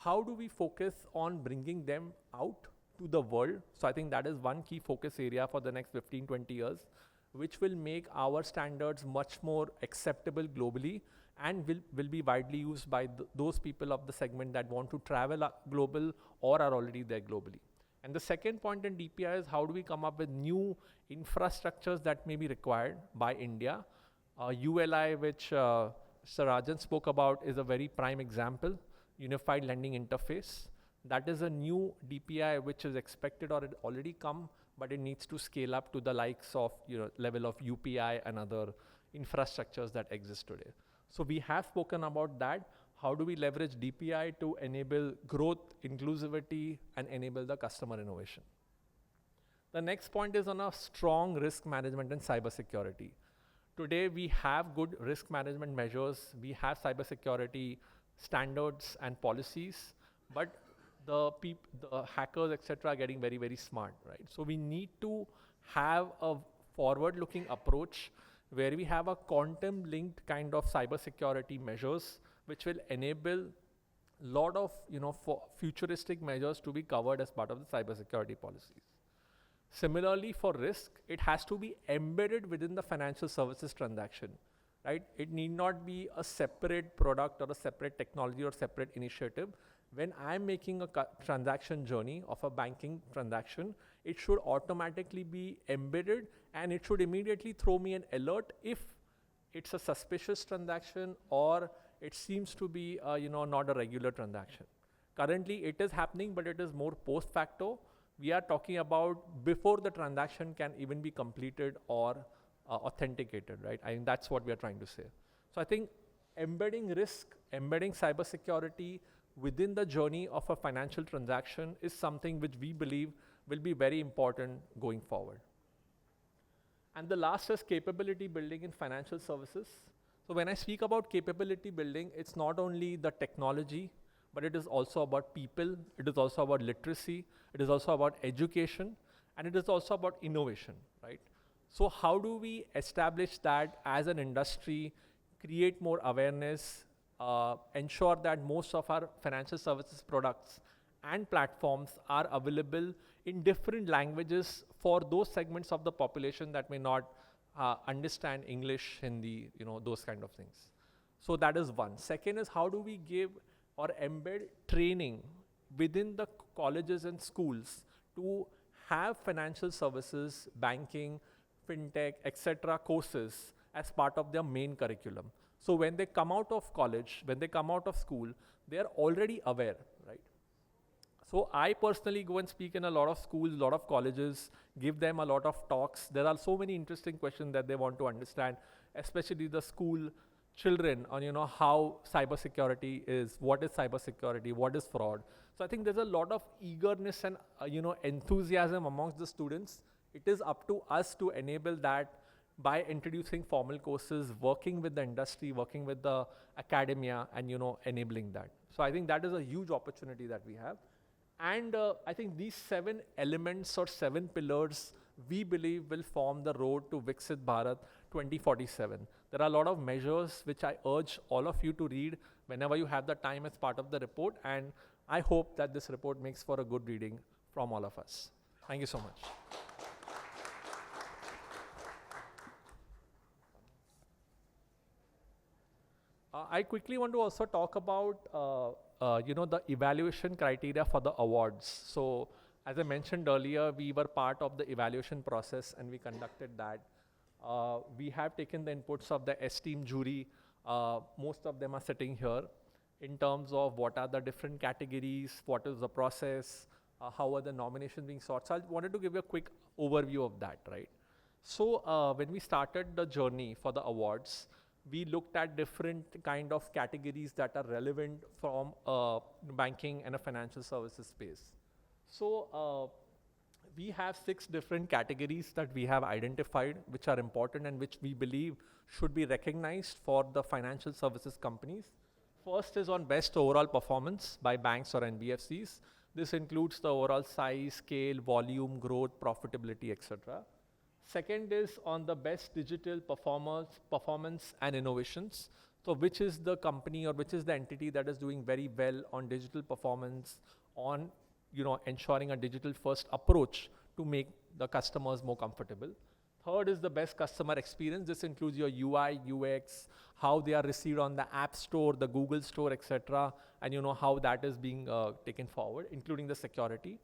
How do we focus on bringing them out to the world? So I think that is one key focus area for the next 15, 20 years, which will make our standards much more acceptable globally and will be widely used by those people of the segment that want to travel global or are already there globally. And the second point in DPI is how do we come up with new infrastructures that may be required by India. ULI, which Sir Rajan spoke about, is a very prime example. Unified Lending Interface. That is a new DPI which is expected or it already come, but it needs to scale up to the likes of level of UPI and other infrastructures that exist today. So we have spoken about that. How do we leverage DPI to enable growth, inclusivity, and enable the customer innovation? The next point is on a strong risk management and cybersecurity. Today, we have good risk management measures. We have cybersecurity standards and policies, but the hackers, etc., are getting very, very smart, right? So we need to have a forward-looking approach where we have a quantum-linked kind of cybersecurity measures which will enable a lot of futuristic measures to be covered as part of the cybersecurity policies. Similarly, for risk, it has to be embedded within the financial services transaction, right? It need not be a separate product or a separate technology or separate initiative. When I'm making a transaction journey of a banking transaction, it should automatically be embedded and it should immediately throw me an alert if it's a suspicious transaction or it seems to be not a regular transaction. Currently, it is happening, but it is more post facto. We are talking about before the transaction can even be completed or authenticated, right? I think that's what we are trying to say. So I think embedding risk, embedding cybersecurity within the journey of a financial transaction is something which we believe will be very important going forward. And the last is capability building in financial services. So when I speak about capability building, it's not only the technology, but it is also about people, it is also about literacy, it is also about education, and it is also about innovation, right? So how do we establish that as an industry, create more awareness, ensure that most of our financial services products and platforms are available in different languages for those segments of the population that may not understand English, Hindi, those kind of things. So that is one. Second is, how do we give or embed training within the colleges and schools to have financial services, banking, fintech, etc. courses as part of their main curriculum. So when they come out of college, when they come out of school, they are already aware, right? So I personally go and speak in a lot of schools, a lot of colleges, give them a lot of talks. There are so many interesting questions that they want to understand, especially the school children on, how cybersecurity is, what is cybersecurity, what is fraud. So I think there's a lot of eagerness and, enthusiasm amongst the students. It is up to us to enable that by introducing formal courses, working with the industry, working with the academia, and, enabling that. So I think that is a huge opportunity that we have. And I think these 7 elements or 7 pillars, we believe will form the road to Viksit Bharat 2047. There are a lot of measures which I urge all of you to read whenever you have the time as part of the report. And I hope that this report makes for a good reading from all of us. Thank you so much. I quickly want to also talk about the evaluation criteria for the awards. So as I mentioned earlier, we were part of the evaluation process and we conducted that. We have taken the inputs of the esteemed jury. Most of them are sitting here in terms of what are the different categories, what is the process, how are the nominations being sought. So I wanted to give you a quick overview of that, right? So when we started the journey for the awards, we looked at different kind of categories that are relevant from banking and a financial services space. So we have 6 different categories that we have identified, which are important and which we believe should be recognized for the financial services companies. First is on best overall performance by banks or NBFCs. This includes the overall size, scale, volume, growth, profitability, etc. Second is on the best digital performance and innovations. So which is the company or which is the entity that is doing very well on digital performance, on ensuring a digital first approach to make the customers more comfortable. Third is the best customer experience. This includes your UI, UX, how they are received on the App Store, the Google Store, etc. And how that is being taken forward, including the security.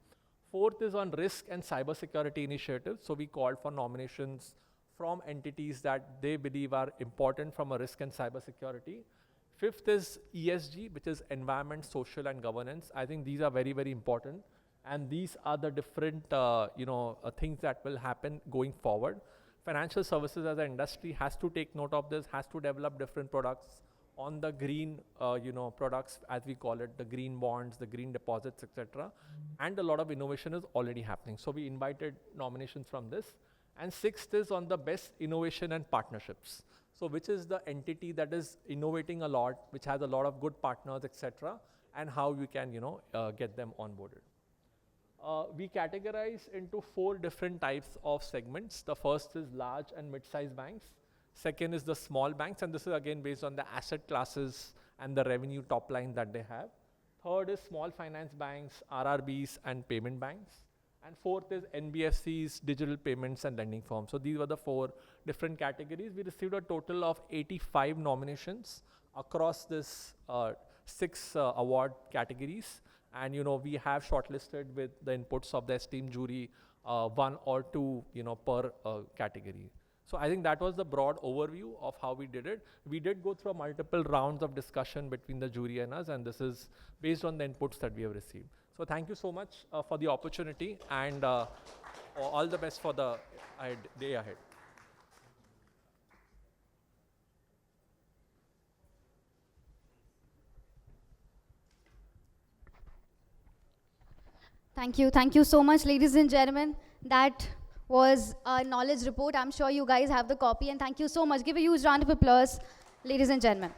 Fourth is on risk and cybersecurity initiatives. So we called for nominations from entities that they believe are important from a risk and cybersecurity. Fifth is ESG, which is environment, social, and governance. I think these are very, very important. And these are the different things that will happen going forward. Financial services as an industry has to take note of this, has to develop different products on the green products, as we call it, the green bonds, the green deposits, etc. And a lot of innovation is already happening. So we invited nominations from this. And sixth is on the best innovation and partnerships. So which is the entity that is innovating a lot, which has a lot of good partners, etc. And how you can get them onboarded. We categorize into 4 different types of segments. The first is large and mid-sized banks. Second is the small banks, and this is again based on the asset classes and the revenue top line that they have. Third is small finance banks, RRBs, and payment banks. And fourth is NBFCs, digital payments, and lending firms. So these were the 4 different categories. We received a total of 85 nominations across this 6 award categories. And we have shortlisted with the inputs of the esteemed jury 1 or 2 per category. So I think that was the broad overview of how we did it. We did go through multiple rounds of discussion between the jury and us, and this is based on the inputs that we have received. So thank you so much for the opportunity, and all the best for the day ahead.
Thank you. Thank you so much, ladies and gentlemen. That was a knowledge report. I'm sure you guys have the copy, and thank you so much. Give a huge round of applause, ladies and gentlemen.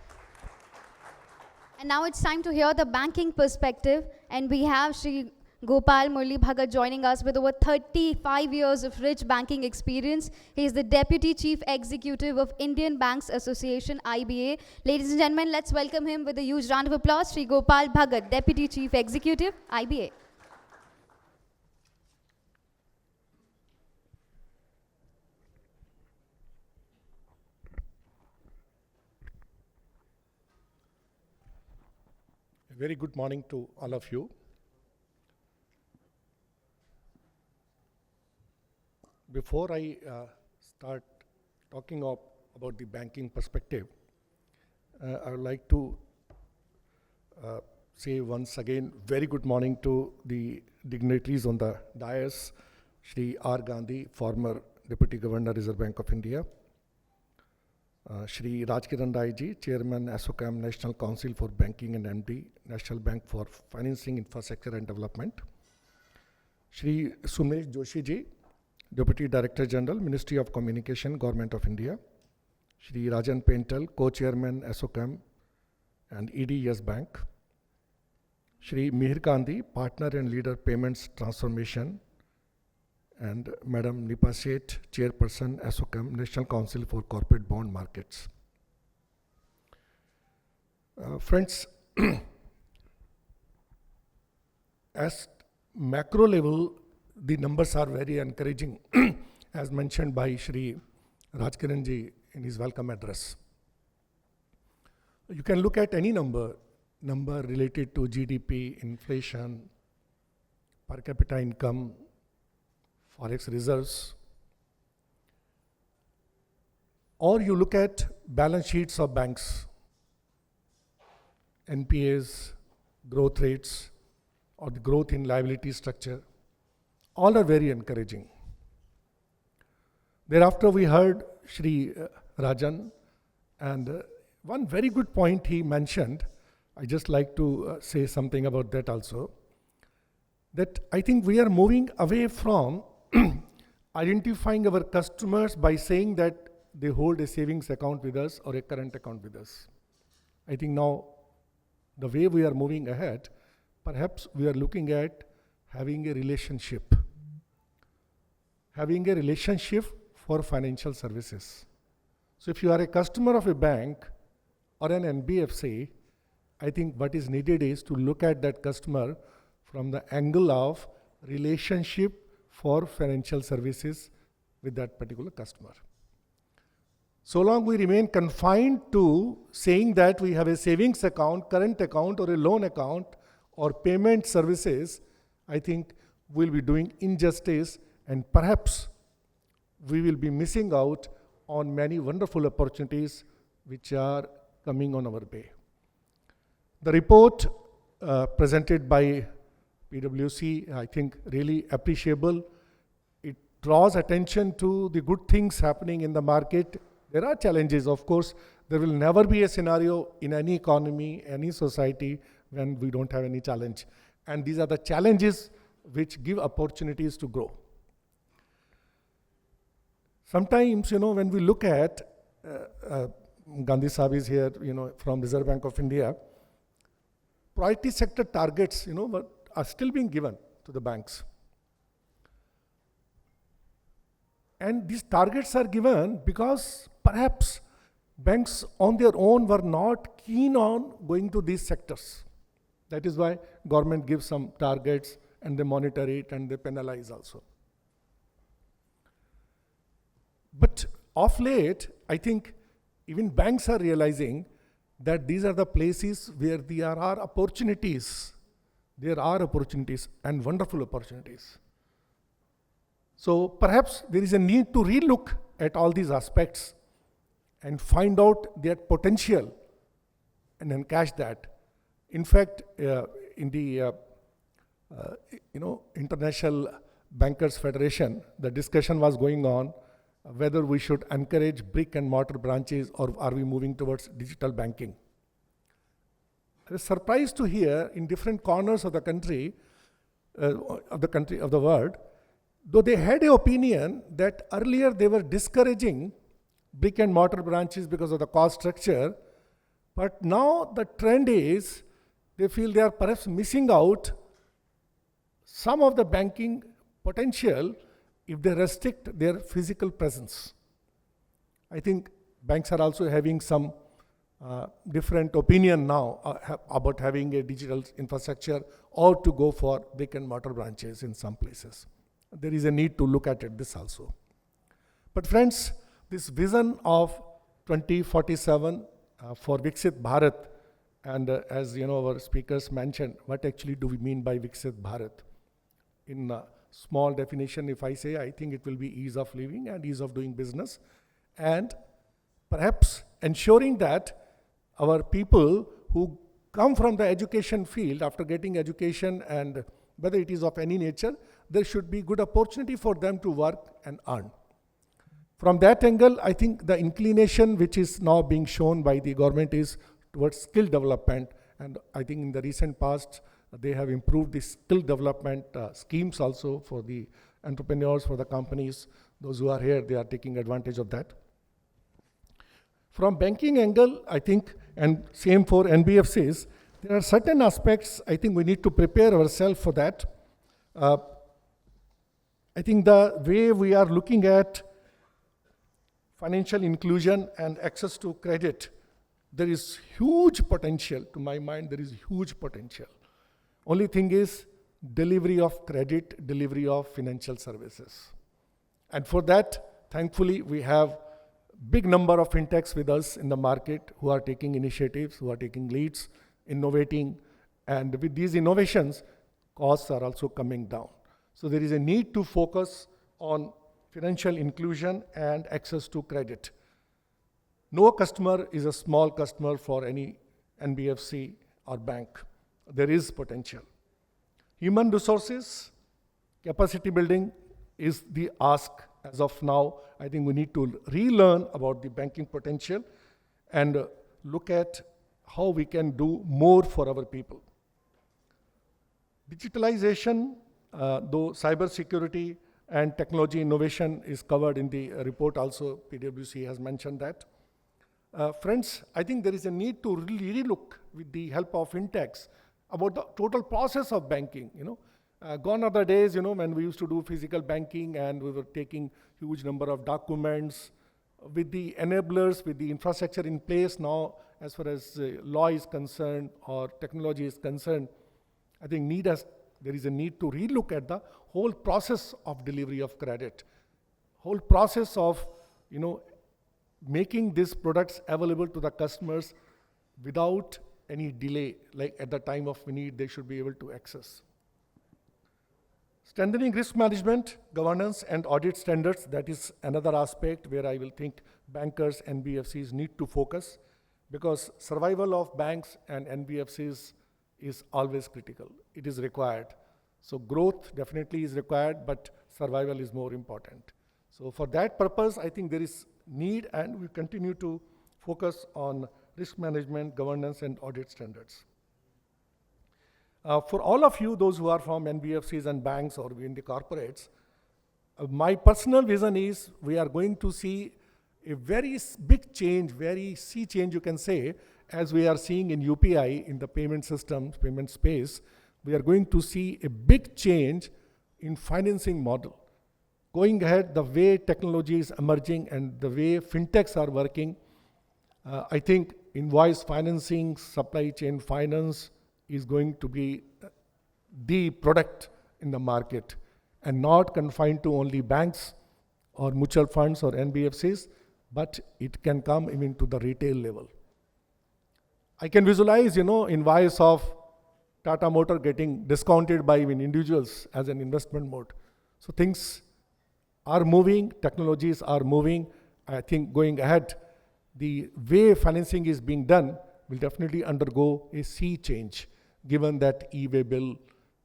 And now it's time to hear the banking perspective, and we have Shri Gopal Murli Bhagat joining us with over 35 years of rich banking experience. He is the Deputy Chief Executive of Indian Banks Association, IBA. Ladies and gentlemen, let's welcome him with a huge round of applause. Sri Gopal Bhagat, Deputy Chief Executive, IBA.
A very good morning to all of you. Before I start talking about the banking perspective, I would like to say once again, very good morning to the dignitaries on the dais, Shri R. Gandhi, former Deputy Governor, Reserve Bank of India, Shri Rajkiran Rai ji, Chairman, ASSOCHAM, National Council for Banking and MD, National Bank for Financing, Infrastructure and Development, Shri Sumesh Joshi ji, Deputy Director General, Ministry of Communication, Government of India, Shri Rajan Pental, Co-Chairman, ASSOCHAM and ED Yes Bank, Shri Mihir Gandhi, Partner and Leader, Payments Transformation, and Madam Nipa Sheth, Chairperson, ASSOCHAM, National Council for Corporate Bond Markets. Friends, at macro level, the numbers are very encouraging, as mentioned by Shri Rajkiran ji in his welcome address. You can look at any number related to GDP, inflation, per capita income, forex reserves, or you look at balance sheets of banks, NPAs, growth rates, or the growth in liability structure, all are very encouraging. Thereafter, we heard Shri Rajan, and one very good point he mentioned, I just like to say something about that also, that I think we are moving away from identifying our customers by saying that they hold a savings account with us or a current account with us. I think now the way we are moving ahead, perhaps we are looking at having a relationship for financial services. So if you are a customer of a bank or an NBFC, I think what is needed is to look at that customer from the angle of relationship for financial services with that particular customer. So long we remain confined to saying that we have a savings account, current account, or a loan account, or payment services, I think we'll be doing injustice, and perhaps we will be missing out on many wonderful opportunities which are coming on our way. The report presented by PwC, I think really appreciable. It draws attention to the good things happening in the market. There are challenges, of course. There will never be a scenario in any economy, any society, when we don't have any challenge. And these are the challenges which give opportunities to grow. Sometimes, when we look at, Gandhi Sahib is here, from Reserve Bank of India, priority sector targets, are still being given to the banks. And these targets are given because perhaps banks on their own were not keen on going to these sectors. That is why government gives some targets and they monitor it and they penalize also. But of late, I think even banks are realizing that these are the places where there are opportunities. There are opportunities and wonderful opportunities. So perhaps there is a need to relook at all these aspects and find out their potential and encash that. In fact, in the International Bankers Federation, the discussion was going on whether we should encourage brick and mortar branches or are we moving towards digital banking. I was surprised to hear in different corners of the country, of the world, though they had an opinion that earlier they were discouraging brick and mortar branches because of the cost structure, but now the trend is they feel they are perhaps missing out some of the banking potential if they restrict their physical presence. I think banks are also having some different opinion now about having a digital infrastructure or to go for brick and mortar branches in some places. There is a need to look at this also. But friends, this vision of 2047 for Viksit Bharat, and as you know, our speakers mentioned, what actually do we mean by Viksit Bharat? In small definition, if I say, I think it will be ease of living and ease of doing business, and perhaps ensuring that our people who come from the education field after getting education, and whether it is of any nature, there should be good opportunity for them to work and earn. From that angle, I think the inclination which is now being shown by the government is towards skill development, and I think in the recent past, they have improved the skill development schemes also for the entrepreneurs, for the companies. Those who are here, they are taking advantage of that. From banking angle, I think, and same for NBFCs, there are certain aspects I think we need to prepare ourselves for that. I think the way we are looking at financial inclusion and access to credit, there is huge potential. To my mind, there is huge potential. Only thing is delivery of credit, delivery of financial services. And for that, thankfully, we have big number of fintechs with us in the market who are taking initiatives, who are taking leads, innovating, and with these innovations, costs are also coming down. So there is a need to focus on financial inclusion and access to credit. No customer is a small customer for any NBFC or bank. There is potential. Human resources, capacity building is the ask as of now. I think we need to relearn about the banking potential and look at how we can do more for our people. Digitalization, though cyber security and technology innovation is covered in the report also, PwC has mentioned that. Friends, I think there is a need to really look with the help of fintechs about the total process of banking. Gone are the days, when we used to do physical banking and we were taking huge number of documents. With the enablers, with the infrastructure in place now, as far as law is concerned or technology is concerned, I think there is a need to relook at the whole process of delivery of credit, whole process of, making these products available to the customers without any delay, like at the time of need, they should be able to access. Strengthening risk management, governance, and audit standards, that is another aspect where I will think bankers and NBFCs need to focus, because survival of banks and NBFCs is always critical. It is required. So growth definitely is required, but survival is more important. So for that purpose, I think there is need, and we continue to focus on risk management, governance, and audit standards. For all of you, those who are from NBFCs and banks or in the corporates, my personal vision is we are going to see a very big change, very sea change you can say, as we are seeing in UPI, in the payment systems, payment space. We are going to see a big change in financing model. Going ahead, the way technology is emerging and the way fintechs are working, I think invoice financing, supply chain finance is going to be the product in the market and not confined to only banks or mutual funds or NBFCs, but it can come even to the retail level. I can visualize, invoice of Tata Motor getting discounted by even individuals as an investment mode. So things are moving, technologies are moving. I think going ahead, the way financing is being done will definitely undergo a sea change, given that e-way bill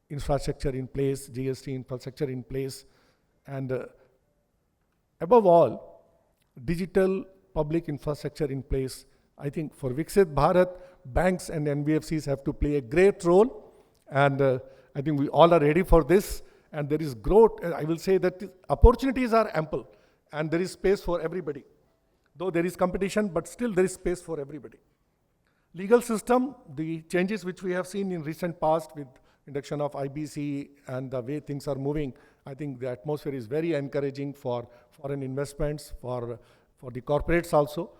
infrastructure in place, GST infrastructure in place, and above all, digital public infrastructure in place. I think for Viksit Bharat, banks and NBFCs have to play a great role, and I think we all are ready for this, and there is growth. I will say that opportunities are ample, and there is space for everybody. Though there is competition, but still there is space for everybody. Legal system, the changes which we have seen in recent past with induction of IBC and the way things are moving, I think the atmosphere is very encouraging for foreign investments, for the corporates also.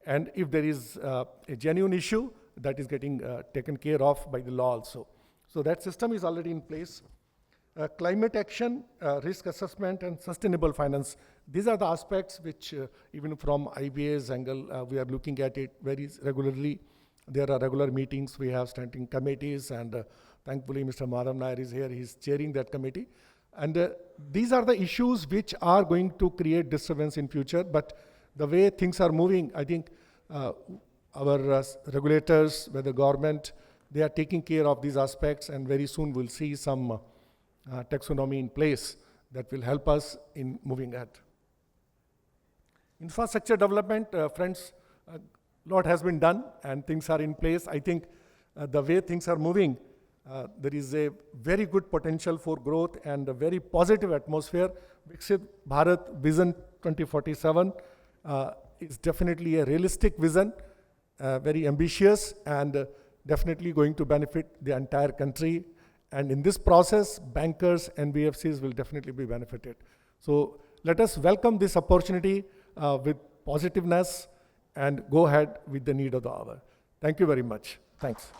And if there is a genuine issue, that is getting taken care of by the law also. So that system is already in place. Climate action, risk assessment, and sustainable finance. These are the aspects which, even from IBA's angle, we are looking at it very regularly. There are regular meetings, we have standing committees, and thankfully Mr. Madhav Nair is here, he's chairing that committee. And these are the issues which are going to create disturbance in future, but the way things are moving, I think our regulators, whether government, they are taking care of these aspects, and very soon we'll see some taxonomy in place that will help us in moving ahead. Infrastructure development, friends, a lot has been done and things are in place. I think the way things are moving, there is a very good potential for growth and a very positive atmosphere. Viksit Bharat Vision 2047 is definitely a realistic vision, very ambitious, and definitely going to benefit the entire country. And in this process, bankers and NBFCs will definitely be benefited. So let us welcome this opportunity with positiveness and go ahead with the need of the hour. Thank you very much. Thanks.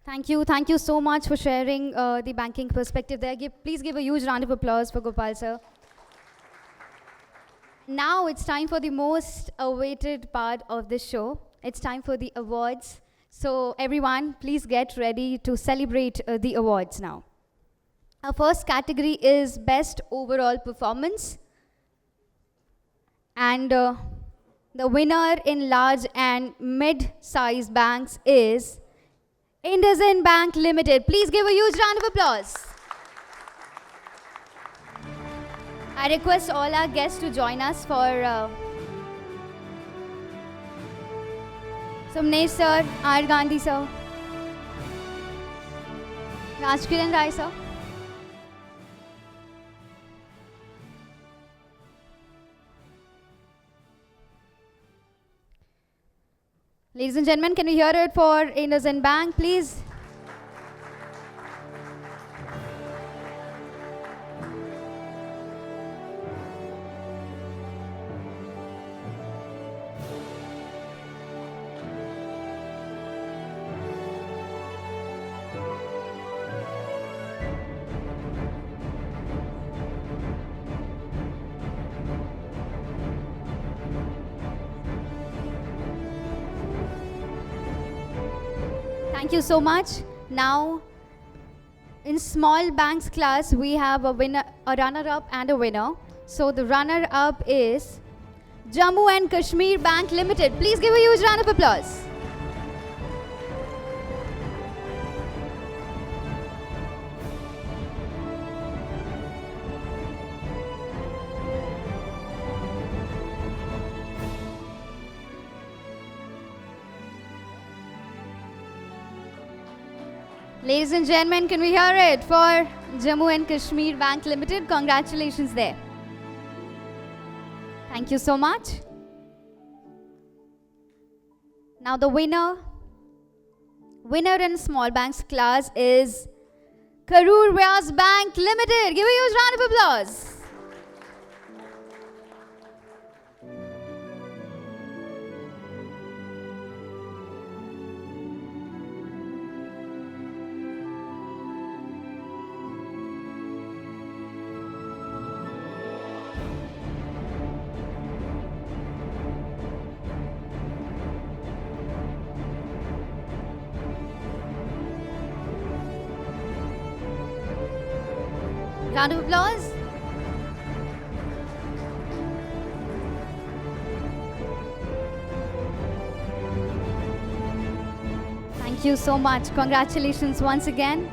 Thank you so much for sharing the banking perspective there. Please give a huge round of applause for Gopal sir. Now it's time for the most awaited part of the show. It's time for the awards. So everyone, please get ready to celebrate the awards now. Our first category is Best Overall Performance. And the winner in large and mid-sized banks is IndusInd Bank Limited. Please give a huge round of applause. I request all our guests to join us for Somnesh sir, R. Gandhi sir, Rajkiran Rai sir. Ladies and gentlemen, can we hear it for IndusInd Bank, please? Thank you so much. Now, in small banks class, we have a winner, a runner-up and a winner. So the runner-up is Jammu and Kashmir Bank Limited. Please give a huge round of applause. Ladies and gentlemen, can we hear it for Jammu and Kashmir Bank Limited? Congratulations there. Thank you so much. Now the winner in small banks class is Karur Vyas Bank Limited. Give a huge round of applause. Round of applause. Thank you so much. Congratulations once again.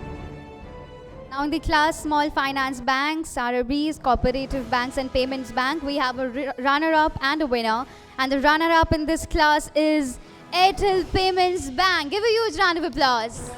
Now in the class Small Finance Banks, RRBs, Cooperative Banks and Payments Bank, we have a runner-up and a winner. And the runner-up in this class is Airtel Payments Bank. Give a huge round of applause.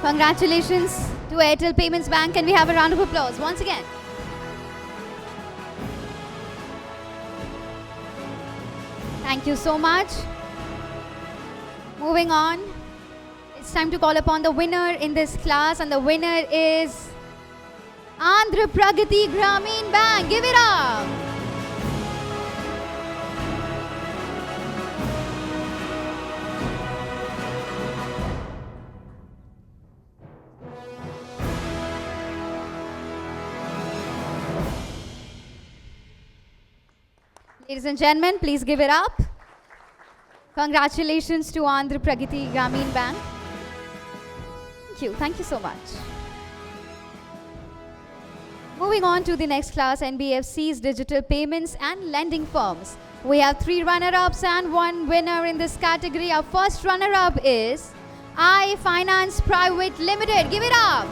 Congratulations to Airtel Payments Bank. Can we have a round of applause once again? Thank you so much. Moving on, it's time to call upon the winner in this class, and the winner is Andhra Pragati Gramin Bank. Give it up. Ladies and gentlemen, please give it up. Congratulations to Andhra Pragati Gramin Bank. Thank you so much. Moving on to the next class, NBFC's digital payments and lending firms. We have 3 runner-ups and 1 winner in this category. Our first runner-up is iFinance Private Limited. Give it up.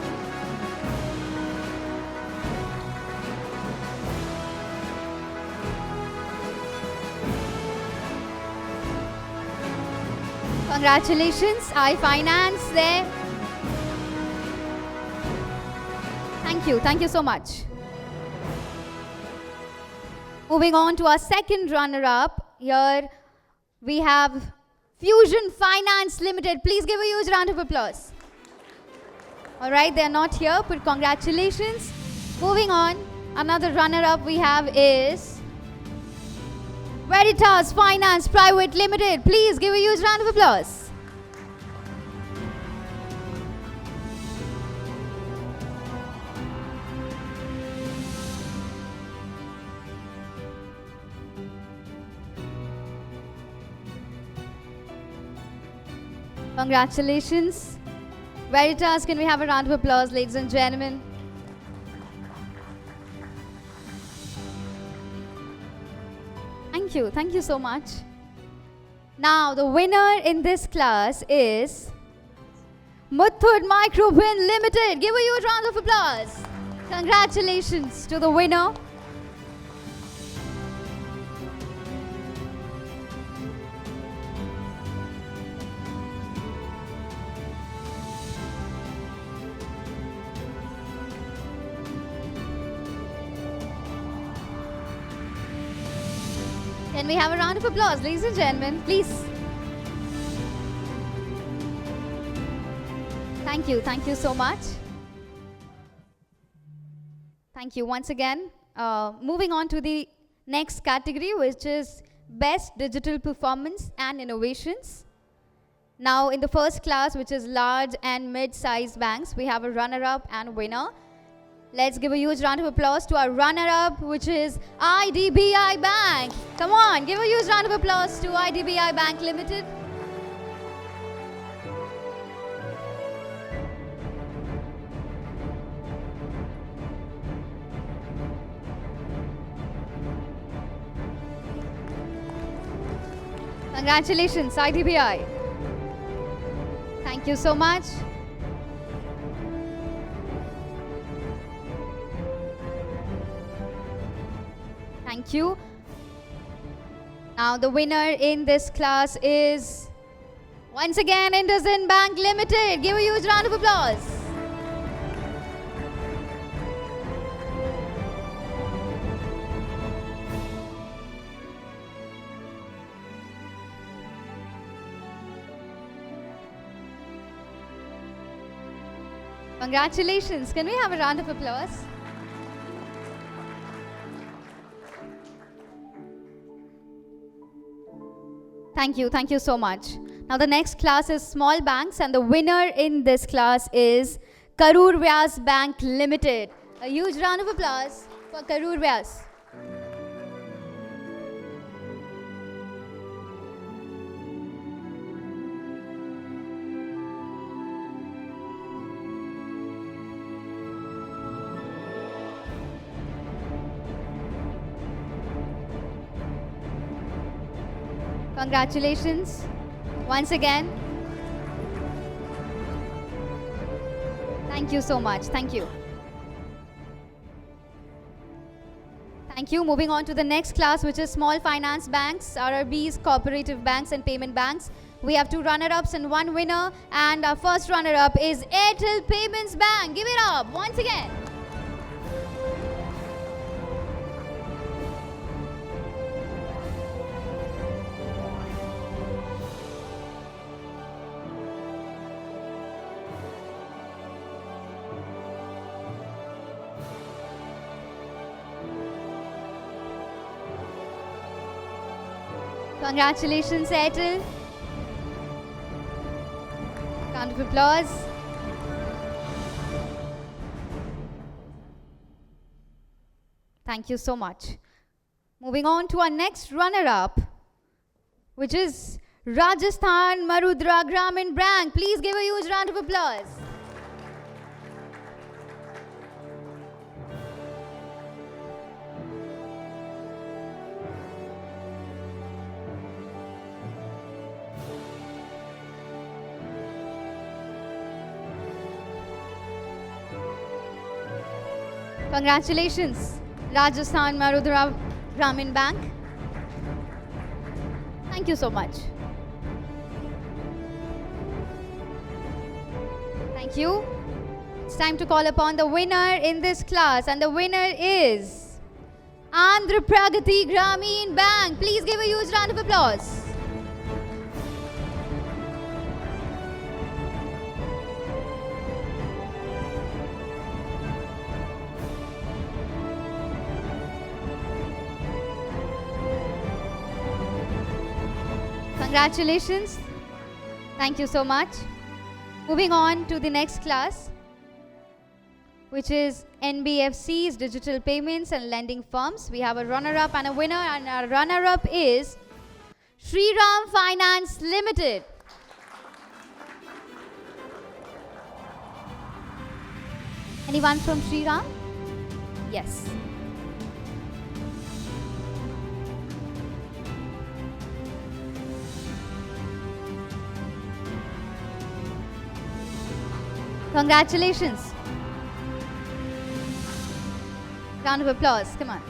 Congratulations, iFinance there. Thank you so much. Moving on to our second runner-up, here we have Fusion Finance Limited. Please give a huge round of applause. All right, they're not here, but congratulations. Moving on, another runner-up we have is Veritas Finance Private Limited. Please give a huge round of applause. Congratulations. Veritas, can we have a round of applause, ladies and gentlemen? Thank you so much. Now, the winner in this class is Muthoot Microfin Limited. Give a huge round of applause. Congratulations to the winner. Can we have a round of applause, ladies and gentlemen, please? Thank you so much. Thank you once again. Moving on to the next category, which is Best Digital Performance and Innovations. Now, in the first class, which is large and mid-sized banks, we have a runner-up and winner. Let's give a huge round of applause to our runner-up, which is IDBI Bank. Come on, give a huge round of applause to IDBI Bank Limited. Congratulations, IDBI. Thank you so much. Thank you. Now the winner in this class is once again IndusInd Bank Limited. Give a huge round of applause. Congratulations. Can we have a round of applause? Thank you so much. Now the next class is small banks, and the winner in this class is Karur Vyas Bank Limited. A huge round of applause for Karur Vyas. Congratulations once again. Thank you so much. Thank you. Thank you. Moving on to the next class, which is small finance banks, RRBs, cooperative banks and payment banks. We have 2 runner-ups and 1 winner, and our first runner-up is Airtel Payments Bank. Give it up once again. Congratulations, Airtel. Round of applause. Thank you so much. Moving on to our next runner-up, which is Rajasthan Marudra Gramin Bank. Please give a huge round of applause. Congratulations, Rajasthan Marudra Gramin Bank. Thank you so much. Thank you. It's time to call upon the winner in this class, and the winner is Andhra Pragati Gramin Bank. Please give a huge round of applause. Congratulations. Thank you so much. Moving on to the next class, which is NBFCs, Digital Payments and Lending Firms. We have a runner-up and a winner, and our runner-up is Shriram Finance Limited. Anyone from Shriram? Yes. Congratulations. Round of applause. Come on.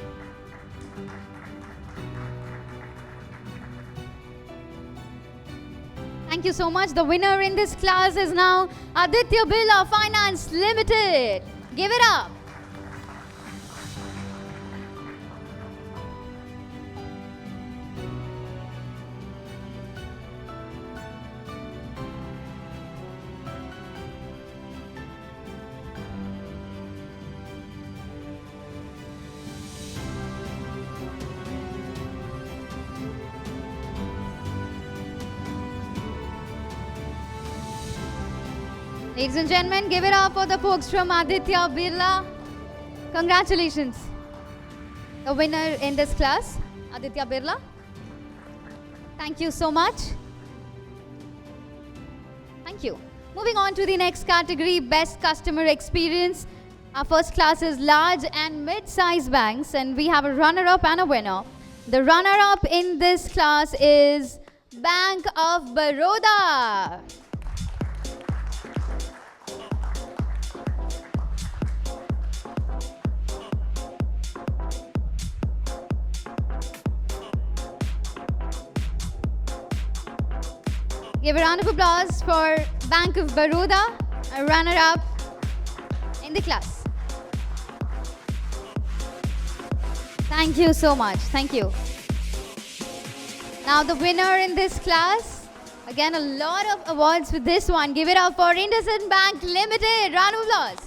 Thank you so much. The winner in this class is now Aditya Birla Finance Limited. Give it up. Ladies and gentlemen, give it up for the folks from Aditya Birla. Congratulations. The winner in this class, Aditya Birla. Thank you so much. Thank you. Moving on to the next category, Best Customer Experience. Our first class is large and mid-sized banks, and we have a runner-up and a winner. The runner-up in this class is Bank of Baroda. Give a round of applause for Bank of Baroda, a runner-up in the class. Thank you so much. Thank you. Now the winner in this class, again a lot of awards for this one. Give it up for IndusInd Bank Limited. Round of applause.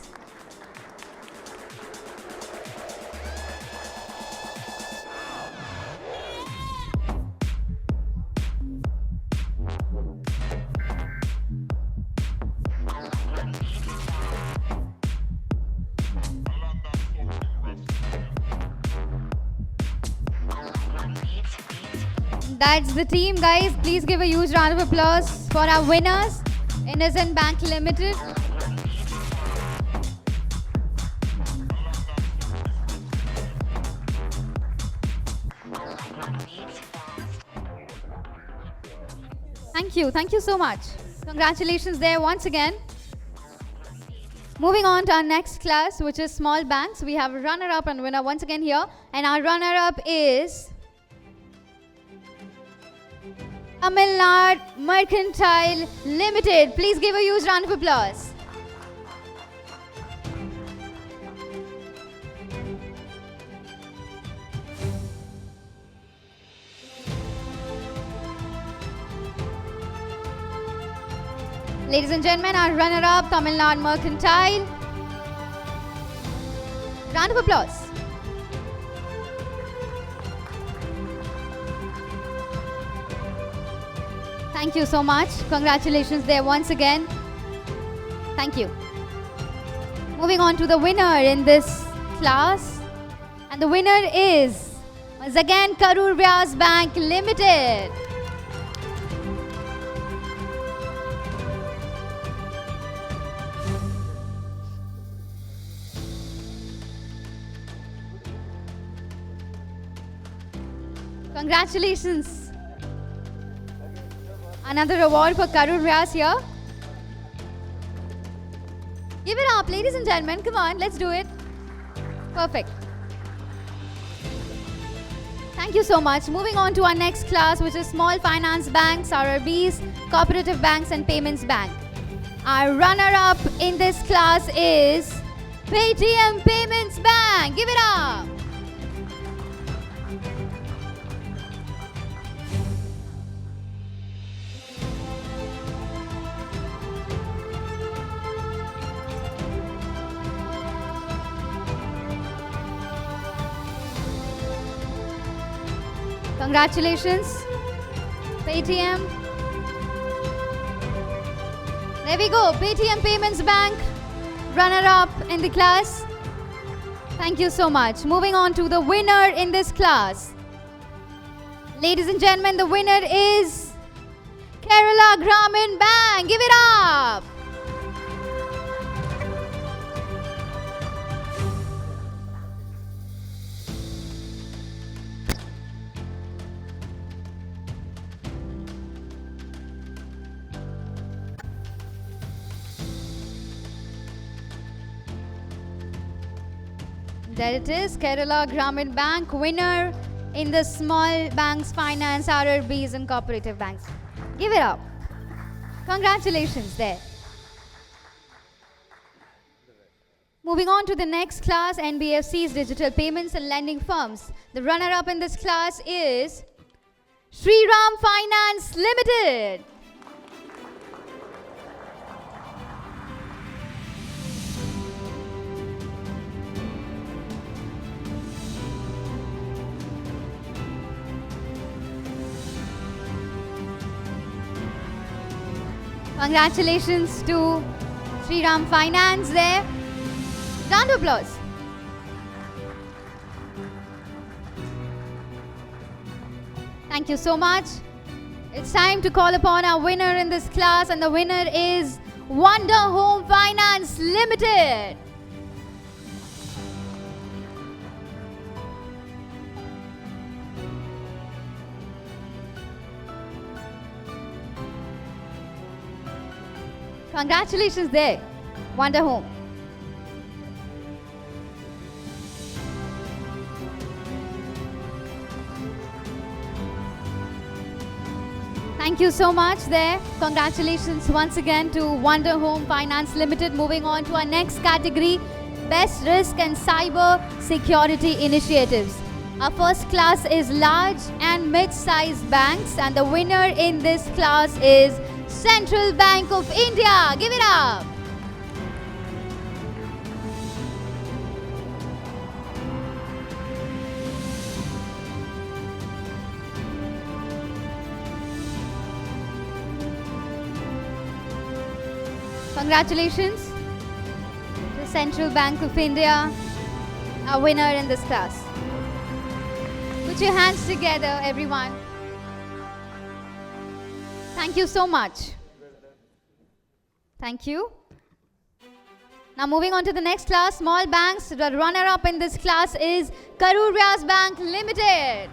That's the team, guys. Please give a huge round of applause for our winners, IndusInd Bank Limited. Thank you so much. Congratulations there once again. Moving on to our next class, which is small banks. We have a runner-up and winner once again here, and our runner-up is Tamil Nadu Mercantile Limited. Please give a huge round of applause. Ladies and gentlemen, our runner-up, Tamil Nadu Mercantile. Round of applause. Thank you so much. Congratulations there once again. Thank you. Moving on to the winner in this class. And the winner is once again Karur Vyas Bank Limited. Congratulations. Another award for Karur Vyas here. Give it up, ladies and gentlemen. Come on, let's do it. Perfect. Thank you so much. Moving on to our next class, which is Small Finance Banks, RRBs, Cooperative Banks and Payments Bank. Our runner-up in this class is Paytm Payments Bank. Give it up. Congratulations, Paytm. There we go, Paytm Payments Bank, runner-up in the class. Thank you so much. Moving on to the winner in this class. Ladies and gentlemen, the winner is Kerala Grameen Bank. Give it up. There it is, Kerala Grameen Bank, winner in the Small Banks Finance, RRBs and Cooperative Banks. Give it up. Congratulations there. Moving on to the next class, NBFCs, Digital Payments and Lending Firms. The runner-up in this class is Shriram Finance Limited. Congratulations to Shriram Finance there. Round of applause. Thank you so much. It's time to call upon our winner in this class, and the winner is Wonder Home Finance Limited. Congratulations there, Wonder Home. Thank you so much there. Congratulations once again to Wonder Home Finance Limited. Moving on to our next category, Best Risk and Cyber Security Initiatives. Our first class is Large and Mid-sized Banks, and the winner in this class is Central Bank of India. Give it up. Congratulations to Central Bank of India, our winner in this class. Put your hands together, everyone. Thank you so much. Thank you. Now moving on to the next class, Small Banks. The runner-up in this class is Karur Vyas Bank Limited.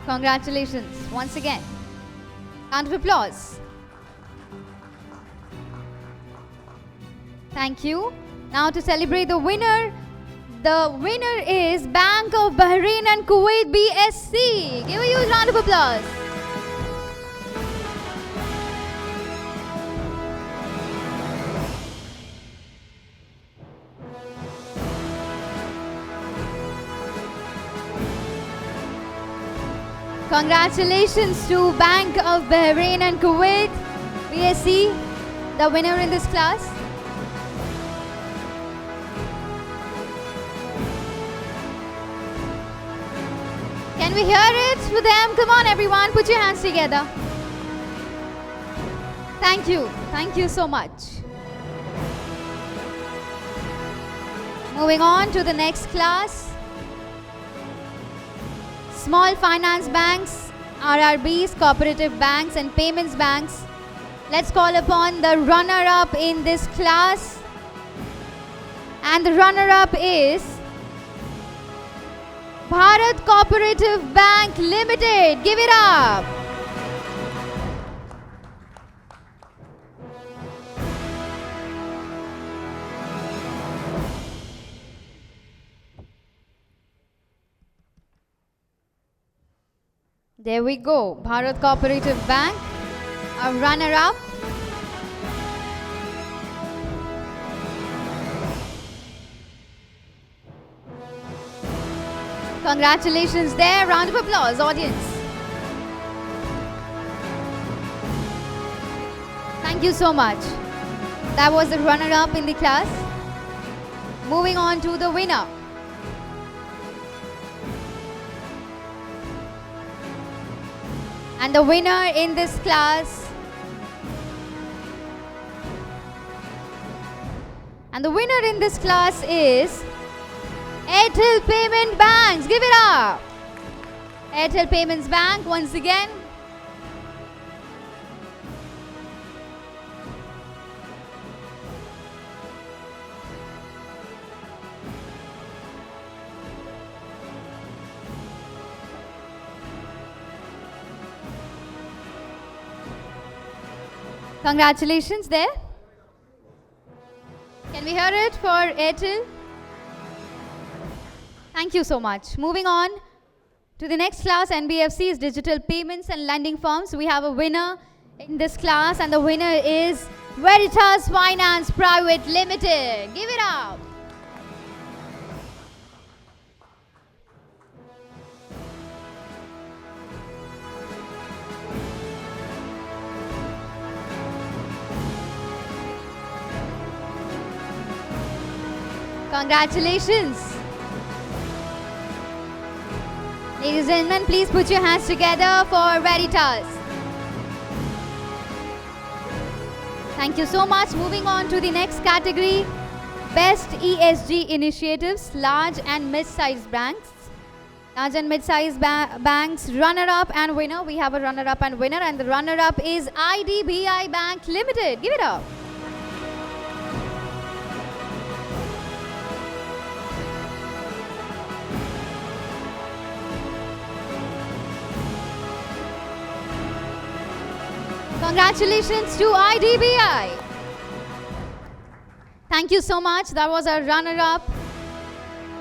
Congratulations once again. Round of applause. Thank you. Now to celebrate the winner is Bank of Bahrain and Kuwait BSC. Give a huge round of applause. Congratulations to Bank of Bahrain and Kuwait BSC, the winner in this class. Can we hear it for them? Come on everyone, put your hands together. Thank you so much. Moving on to the next class. Small finance banks, RRBs, cooperative banks and payments banks. Let's call upon the runner-up in this class. And the runner-up is Bharat Cooperative Bank Limited. Give it up. There we go. Bharat Cooperative Bank, a runner-up. Congratulations there. Round of applause, audience. Thank you so much. That was the runner-up in the class. Moving on to the winner. And the winner in this class is Airtel Payment Banks. Give it up. Airtel Payments Bank once again. Congratulations there. Can we hear it for Airtel? Thank you so much. Moving on to the next class, NBFC's Digital Payments and Lending Firms. We have a winner in this class, and the winner is Veritas Finance Private Limited. Give it up. Congratulations. Ladies and gentlemen, please put your hands together for Veritas. Thank you so much. Moving on to the next category, Best ESG Initiatives, Large and Mid-sized Banks. Large and Mid-sized Banks, runner-up and winner. We have a runner-up and winner, and the runner-up is IDBI Bank Limited. Give it up. Congratulations to IDBI. Thank you so much. That was our runner-up.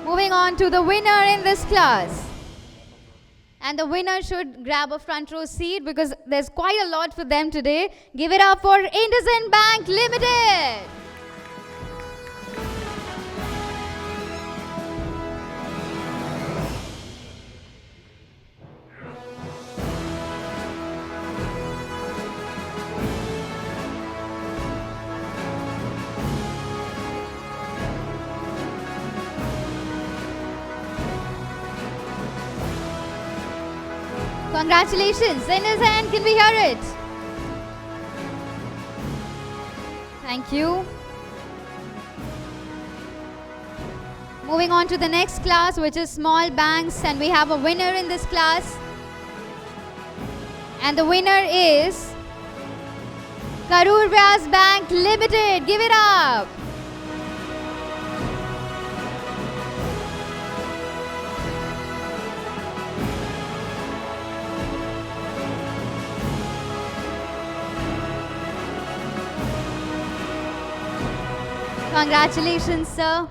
Moving on to the winner in this class. And the winner should grab a front row seat because there's quite a lot for them today. Give it up for IndusInd Bank Limited. Congratulations. In his hand, can we hear it? Thank you. Moving on to the next class, which is small banks, and we have a winner in this class. And the winner is Karur Vyas Bank Limited. Give it up. Congratulations, sir.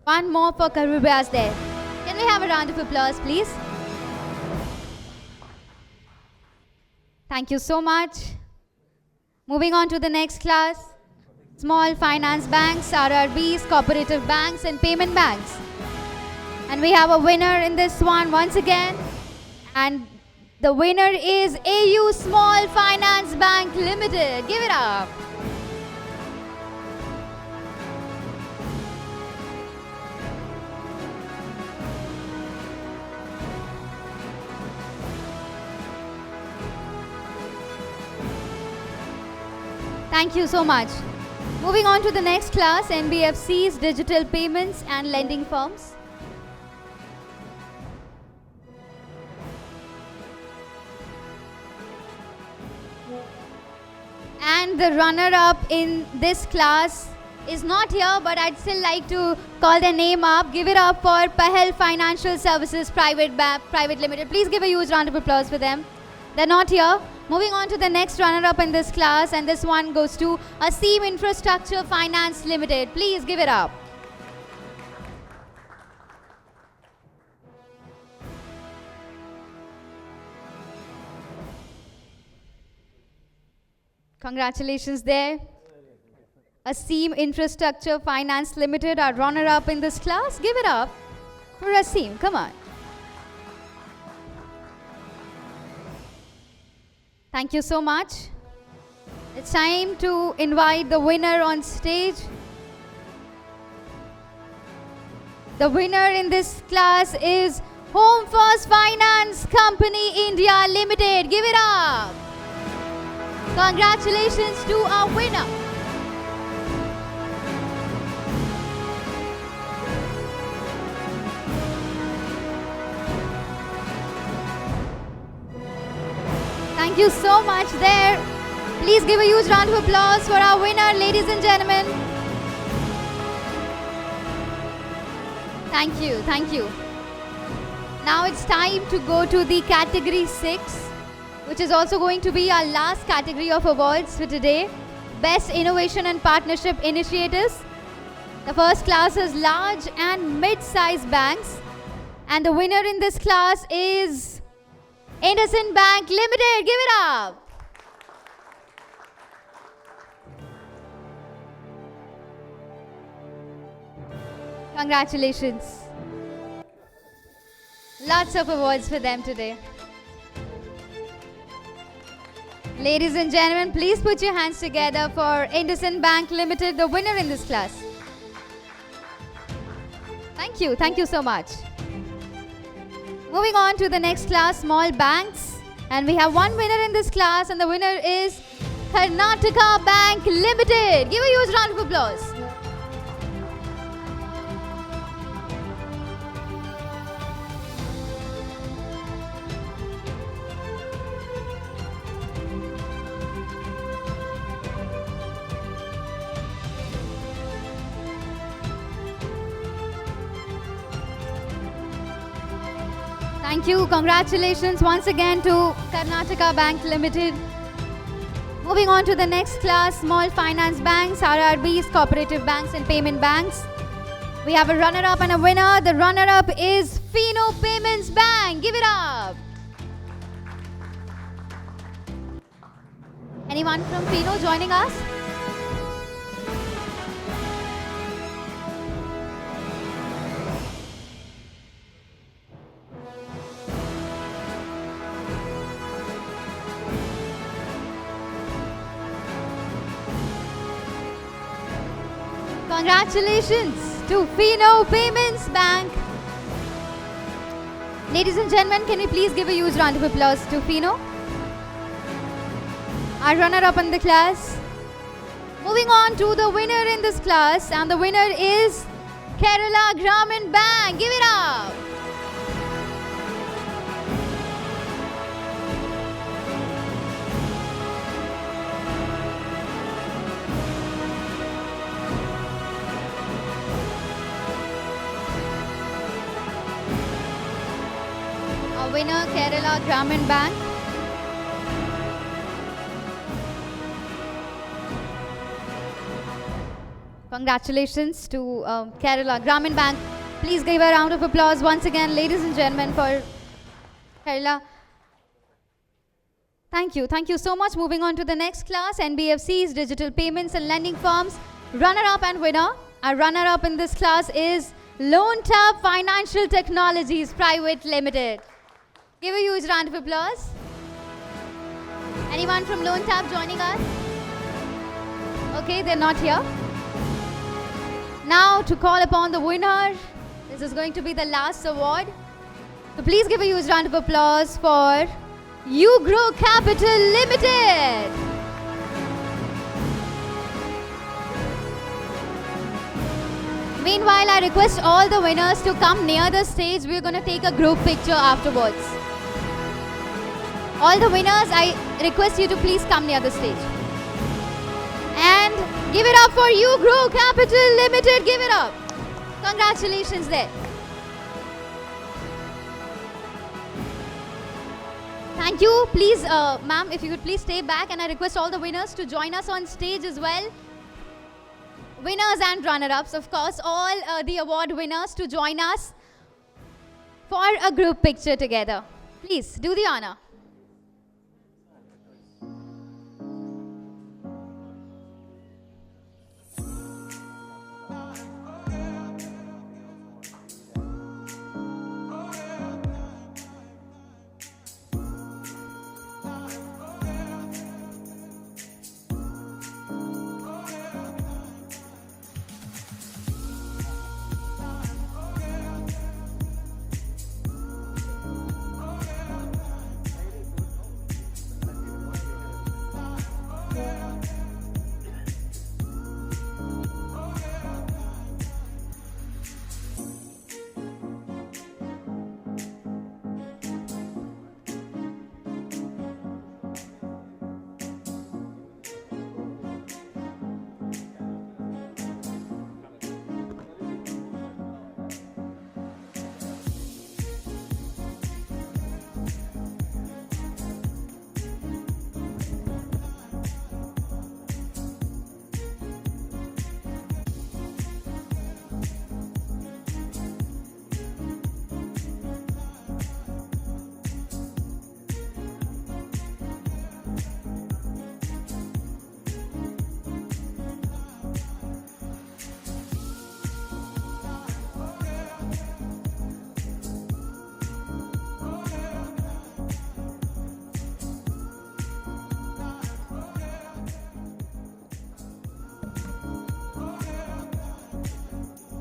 One more for Karur Vyas there. Can we have a round of applause, please? Thank you so much. Moving on to the next class. Small finance banks, RRBs, cooperative banks and payment banks. And we have a winner in this one once again. And the winner is AU Small Finance Bank Limited. Give it up. Thank you so much. Moving on to the next class, NBFCs, digital payments and lending firms. And the runner-up in this class is not here, but I'd still like to call their name up. Give it up for Pahel Financial Services Private Limited. Please give a huge round of applause for them. They're not here. Moving on to the next runner-up in this class, and this one goes to Aseem Infrastructure Finance Limited. Please give it up. Congratulations there. Aseem Infrastructure Finance Limited, our runner-up in this class. Give it up for Aseem. Come on. Thank you so much. It's time to invite the winner on stage. The winner in this class is Home First Finance Company India Limited. Give it up. Congratulations to our winner. Thank you so much there. Please give a huge round of applause for our winner, ladies and gentlemen. Thank you, thank you. Now it's time to go to the category 6, which is also going to be our last category of awards for today. Best Innovation and Partnership Initiatives. The first class is large and mid-sized banks. And the winner in this class is IndusInd Bank Limited. Give it up. Congratulations. Lots of awards for them today. Ladies and gentlemen, please put your hands together for IndusInd Bank Limited, the winner in this class. Thank you so much. Moving on to the next class, small banks. And we have one winner in this class, and the winner is Karnataka Bank Limited. Give a huge round of applause. Thank you. Congratulations once again to Karnataka Bank Limited. Moving on to the next class, small finance banks, RRBs, cooperative banks and payment banks. We have a runner-up and a winner. The runner-up is Fino Payments Bank. Give it up. Anyone from Fino joining us? Congratulations to Fino Payments Bank. Ladies and gentlemen, can we please give a huge round of applause to Fino, our runner-up in the class. Moving on to the winner in this class, and the winner is Kerala Grameen Bank. Give it up. Winner Kerala Grameen Bank. Congratulations to Kerala Grameen Bank. Please give a round of applause once again, ladies and gentlemen, for Kerala. Thank you. Thank you so much. Moving on to the next class, NBFCs, Digital Payments and Lending Firms. Runner-up and winner. Our runner-up in this class is Lone Tap Financial Technologies Private Limited. Give a huge round of applause. Anyone from Lone Tap joining us? Okay, they're not here. Now to call upon the winner. This is going to be the last award. So please give a huge round of applause for Ugrow Capital Limited. Meanwhile, I request all the winners to come near the stage. We're going to take a group picture afterwards. All the winners, I request you to please come near the stage. And give it up for Ugrow Capital Limited. Give it up. Congratulations there. Thank you. Please, ma'am, if you could please stay back, and I request all the winners to join us on stage as well. Winners and runner-ups, of course, all the award winners to join us for a group picture together. Please, do the honor.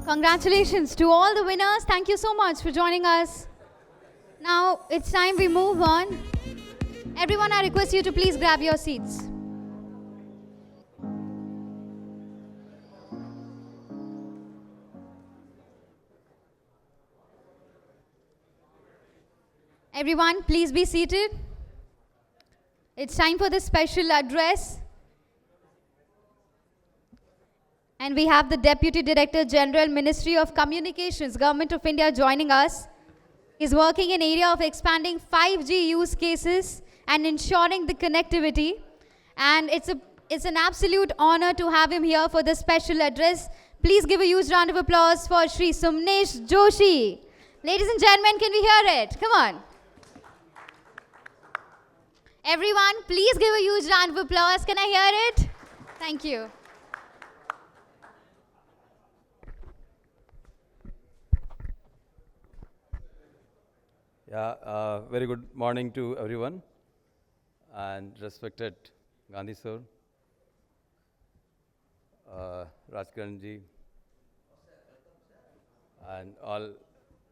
Congratulations to all the winners. Thank you so much for joining us. Now it's time we move on. Everyone, I request you to please grab your seats. Everyone, please be seated. It's time for the special address. And we have the Deputy Director General, Ministry of Communications, Government of India joining us. He's working in area of expanding 5G use cases and ensuring the connectivity. And it's an absolute honor to have him here for this special address. Please give a huge round of applause for Shri Sumnesh Joshi. Ladies and gentlemen, can we hear it? Come on. Everyone, please give a huge round of applause. Can I hear it? Thank you.
Yeah, very good morning to everyone, and respected Gandhi sir, Rajkaran ji, and all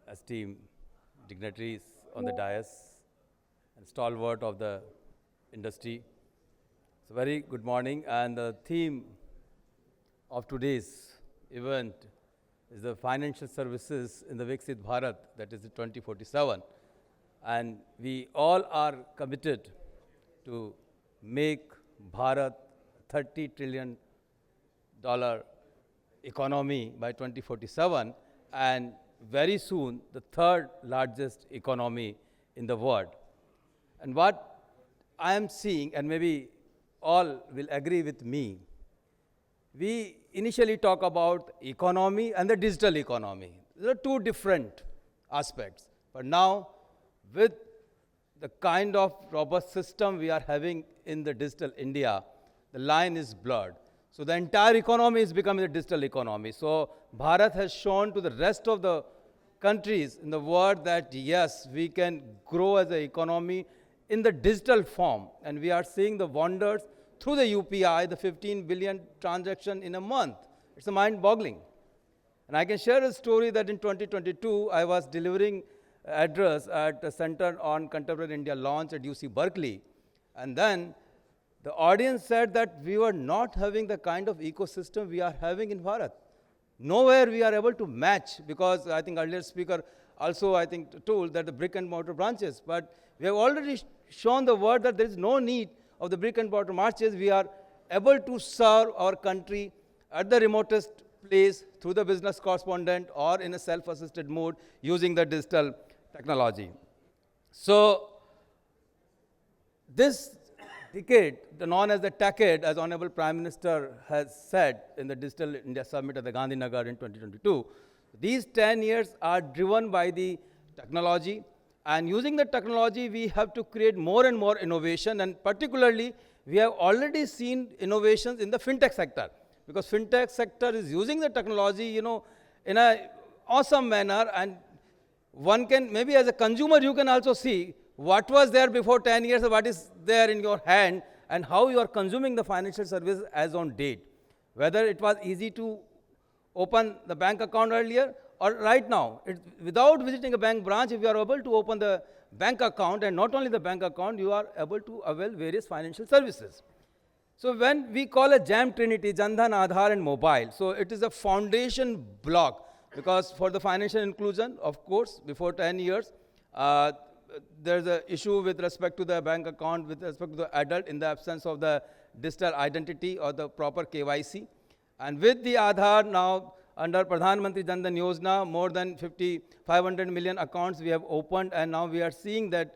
esteemed dignitaries on the dais and stalwart of the industry. So very good morning, and the theme of today's event is the financial services in the Viksit Bharat, that is the 2047. And we all are committed to make Bharat $30 trillion economy by 2047, and very soon the third largest economy in the world. And what I am seeing, and maybe all will agree with me, we initially talk about economy and the digital economy. There are two different aspects. But now, with the kind of robust system we are having in the digital India, the line is blurred. So the entire economy is becoming a digital economy. So Bharat has shown to the rest of the countries in the world that yes, we can grow as an economy in the digital form. And we are seeing the wonders through the UPI, the 15 billion transaction in a month. It's mind-boggling. And I can share a story that in 2022, I was delivering address at the Center on Contemporary India launch at UC Berkeley. And then the audience said that we were not having the kind of ecosystem we are having in Bharat. Nowhere we are able to match, because I think earlier speaker also, I think, told that the brick and mortar branches. But we have already shown the world that there is no need of the brick and mortar branches. We are able to serve our country at the remotest place through the business correspondent or in a self-assisted mode using the digital technology. So this decade, known as the TechAid, as Honorable Prime Minister has said in the Digital India Summit at the Gandhinagar in 2022, these 10 years are driven by the technology. And using the technology, we have to create more and more innovation. And particularly, we have already seen innovations in the fintech sector. Because fintech sector is using the technology, in an awesome manner. And one can, maybe as a consumer, you can also see what was there before 10 years, and what is there in your hand, and how you are consuming the financial service as on date. Whether it was easy to open the bank account earlier, or right now, without visiting a bank branch, if you are able to open the bank account, and not only the bank account, you are able to avail various financial services. So when we call a JAM Trinity, Jan Dhan, Aadhaar and Mobile, so it is a foundation block, because for the financial inclusion, of course, before 10 years, there's an issue with respect to the bank account, with respect to the adult in the absence of the digital identity or the proper KYC. And with the Aadhaar now, under Pradhan Mantri Jan Dhan Yojana, more than 500 million accounts we have opened, and now we are seeing that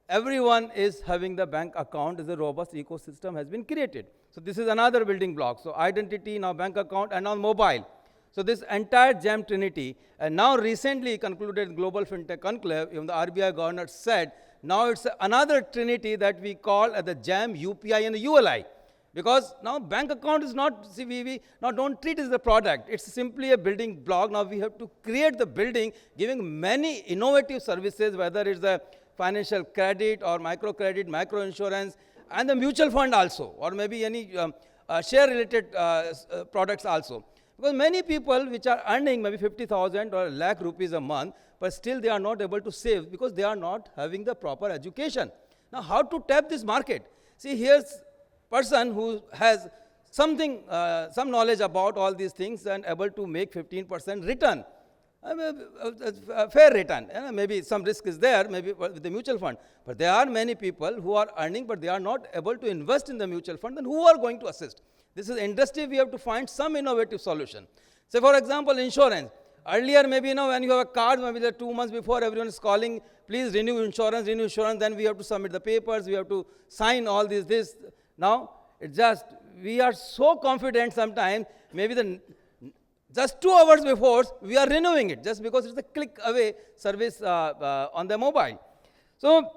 everyone is having the bank account as a robust ecosystem has been created. So this is another building block. So identity, now bank account, and now mobile. So this entire JAM Trinity, and now recently concluded Global FinTech Conclave, even the RBI governor said, now it's another Trinity that we call the JAM, UPI, and the ULI. Because now bank account is not, see, we now don't treat it as a product. It's simply a building block. Now we have to create the building, giving many innovative services, whether it's the financial credit or microcredit, micro insurance, and the mutual fund also, or maybe any share-related products also. Because many people which are earning maybe 50,000 or lakh rupees a month, but still they are not able to save because they are not having the proper education. Now, how to tap this market? See, here's person who has something, some knowledge about all these things and able to make 15% return. A fair return. Maybe some risk is there, maybe with the mutual fund. But there are many people who are earning, but they are not able to invest in the mutual fund. Then who are going to assist? This is industry, we have to find some innovative solution. Say, for example, insurance. Earlier, maybe, when you have a card, maybe the 2 months before, everyone is calling, please renew insurance, then we have to submit the papers, we have to sign all this. Now, it's just, we are so confident sometimes, maybe just 2 hours before, we are renewing it, just because it's a click away service on the mobile. So,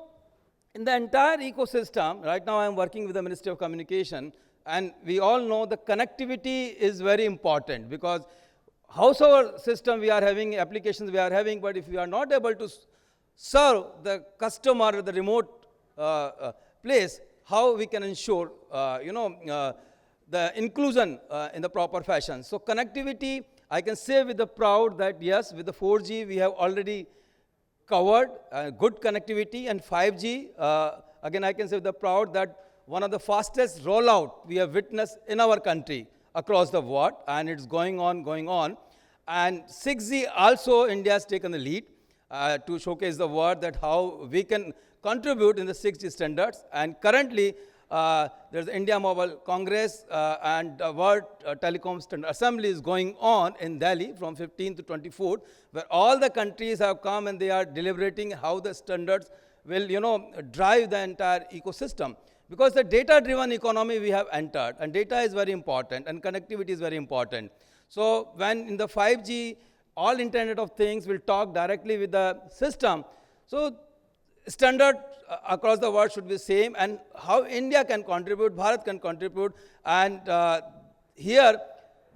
in the entire ecosystem, right now I am working with the Ministry of Communication, and we all know the connectivity is very important, because household system we are having, applications we are having, but if we are not able to serve the customer at the remote place, how we can ensure, the inclusion in the proper fashion. So connectivity, I can say with the proud that yes, with the 4G we have already covered good connectivity, and 5G, again I can say with the proud that one of the fastest rollout we have witnessed in our country across the world, and it's going on. And 6G also, India has taken the lead to showcase the world that how we can contribute in the 6G standards. And currently, there's the India Mobile Congress and World Telecom Standard Assembly is going on in Delhi from 15th to 24th, where all the countries have come and they are deliberating how the standards will, drive the entire ecosystem. Because the data-driven economy we have entered, and data is very important, and connectivity is very important. So when in the 5G, all Internet of Things will talk directly with the system. So standard across the world should be same, and how India can contribute, Bharat can contribute, and here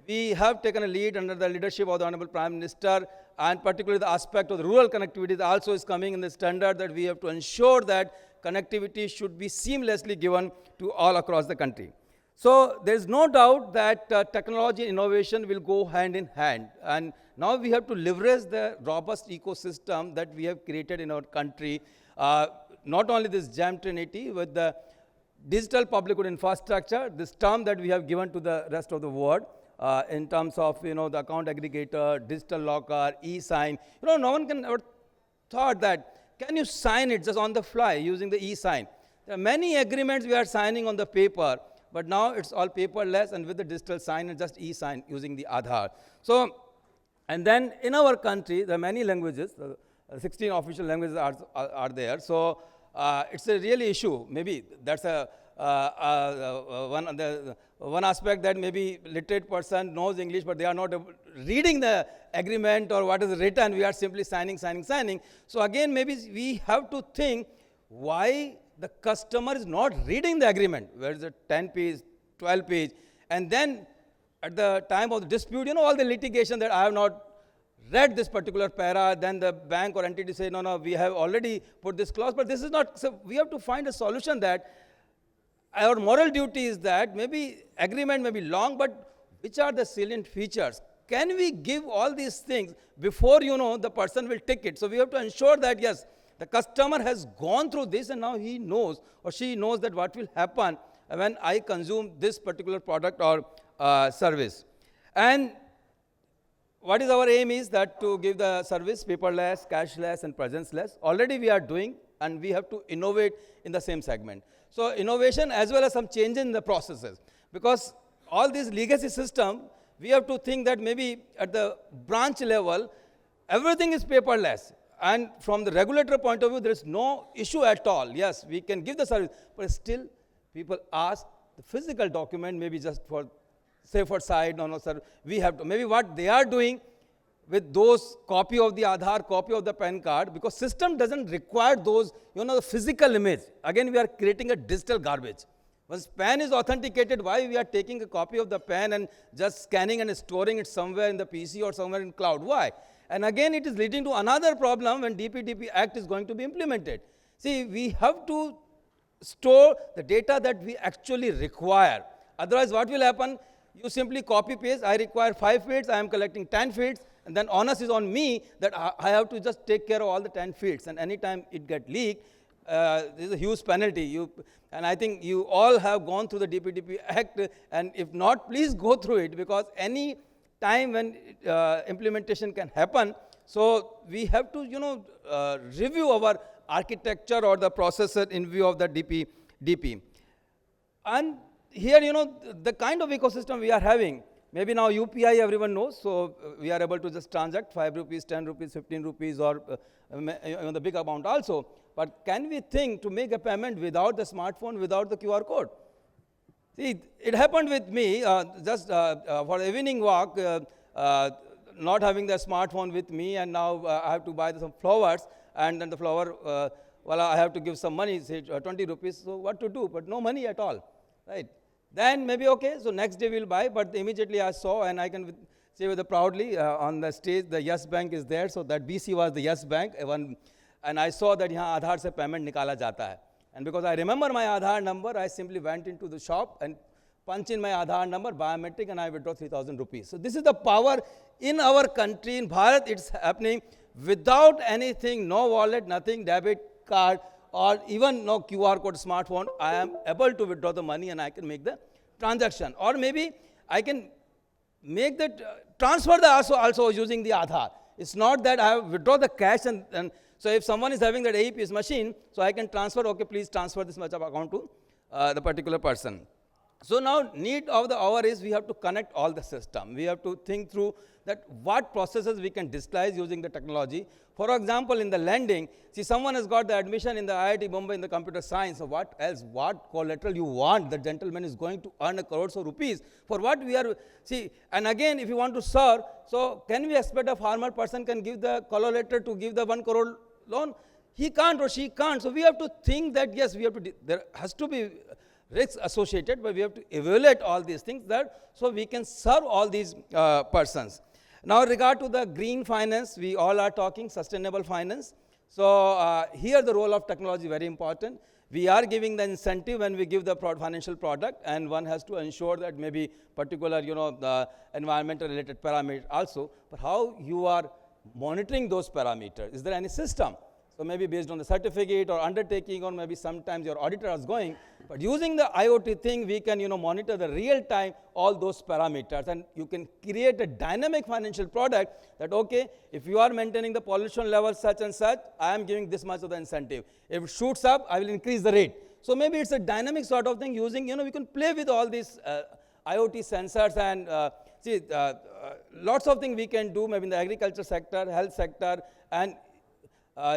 we have taken a lead under the leadership of the Honorable Prime Minister, and particularly the aspect of the rural connectivity also is coming in the standard that we have to ensure that connectivity should be seamlessly given to all across the country. So there is no doubt that technology and innovation will go hand in hand, and now we have to leverage the robust ecosystem that we have created in our country. Not only this GEM Trinity with the digital public good infrastructure, this term that we have given to the rest of the world, in terms of the account aggregator, digital locker, e-sign. No one can ever thought that can you sign it just on the fly using the e-sign. There are many agreements we are signing on the paper, but now it's all paperless and with the digital sign and just e-sign using the Aadhaar. So, and then in our country there are many languages. 16 official languages are there. So it's a really issue. Maybe that's one aspect that maybe literate person knows English, but they are not reading the agreement or what is written. We are simply signing. So again, maybe we have to think why the customer is not reading the agreement. Where is it 10 page, 12 page, and then at the time of the dispute, all the litigation that I have not read this particular para, then the bank or entity say, no, we have already put this clause, but this is not, so we have to find a solution that our moral duty is that maybe agreement may be long, but which are the salient features? Can we give all these things before, the person will take it? So we have to ensure that, yes, the customer has gone through this and now he knows or she knows that what will happen when I consume this particular product or service. And what is our aim is that to give the service paperless, cashless, and presenceless. Already we are doing, and we have to innovate in the same segment. So innovation as well as some change in the processes. Because all these legacy system, we have to think that maybe at the branch level, everything is paperless. And from the regulator point of view, there is no issue at all. Yes, we can give the service, but still people ask the physical document maybe just for safer side, no, sir, we have to, maybe what they are doing with those copy of the Aadhaar, copy of the PAN card, because system doesn't require those, the physical image. Again, we are creating a digital garbage. Once PAN is authenticated, why we are taking a copy of the PAN and just scanning and storing it somewhere in the PC or somewhere in cloud? Why? And again, it is leading to another problem when DPDP Act is going to be implemented. See, we have to store the data that we actually require. Otherwise, what will happen? You simply copy paste, I require 5 fields, I am collecting 10 fields, and then onus is on me that I have to just take care of all the 10 fields, and anytime it get leaked, there is a huge penalty. And I think you all have gone through the DPDP Act, and if not, please go through it, because any time when implementation can happen, so we have to, review our architecture or the processor in view of the DP. And here, the kind of ecosystem we are having, maybe now UPI everyone knows, so we are able to just transact 5 rupees, 10 rupees, 15 rupees, or the big amount also. But can we think to make a payment without the smartphone, without the QR code? See, it happened with me, just for the evening walk, not having the smartphone with me, and now I have to buy some flowers, and then the flower, I have to give some money, say 20 rupees, so what to do? But no money at all, right? Then maybe, okay, so next day we'll buy, but immediately I saw, and I can say with proudly, on the stage, the Yes Bank is there, so that BC was the Yes Bank, and I saw that यहाँ Aadhaar से payment निकाला जाता है. And because I remember my Aadhaar number, I simply went into the shop and punched in my Aadhaar number, biometric, and I withdraw 3,000 rupees. So this is the power in our country, in Bharat, it's happening without anything, no wallet, nothing, debit card, or even no QR code smartphone. I am able to withdraw the money and I can make the transaction. Or maybe I can make the transfer also using the Aadhaar. It's not that I have withdraw the cash and so if someone is having that AEPS machine, so I can transfer, okay, please transfer this much of account to the particular person. So now need of the hour is we have to connect all the system. We have to think through that what processes we can digitalize using the technology. For example, in the lending, see someone has got the admission in the IIT Bombay in the computer science. So what else, what collateral you want? The gentleman is going to earn a crores of rupees. For what we are, see, and again, if you want to serve, so can we expect a farmer person can give the collateral to give the 1 crore loan? He can't or she can't. So we have to think that yes, we have to, there has to be risks associated, but we have to evaluate all these things that so we can serve all these persons. Now, regard to the green finance, we all are talking sustainable finance. So here the role of technology is very important. We are giving the incentive when we give the financial product, and one has to ensure that maybe particular, the environmental related parameters also, but how you are monitoring those parameters. Is there any system? So maybe based on the certificate or undertaking, or maybe sometimes your auditor is going, but using the IoT thing, we can, monitor the real time, all those parameters, and you can create a dynamic financial product that, okay, if you are maintaining the pollution level such and such, I am giving this much of the incentive. If it shoots up, I will increase the rate. So maybe it's a dynamic sort of thing using, we can play with all these IoT sensors and lots of things we can do, maybe in the agriculture sector, health sector, and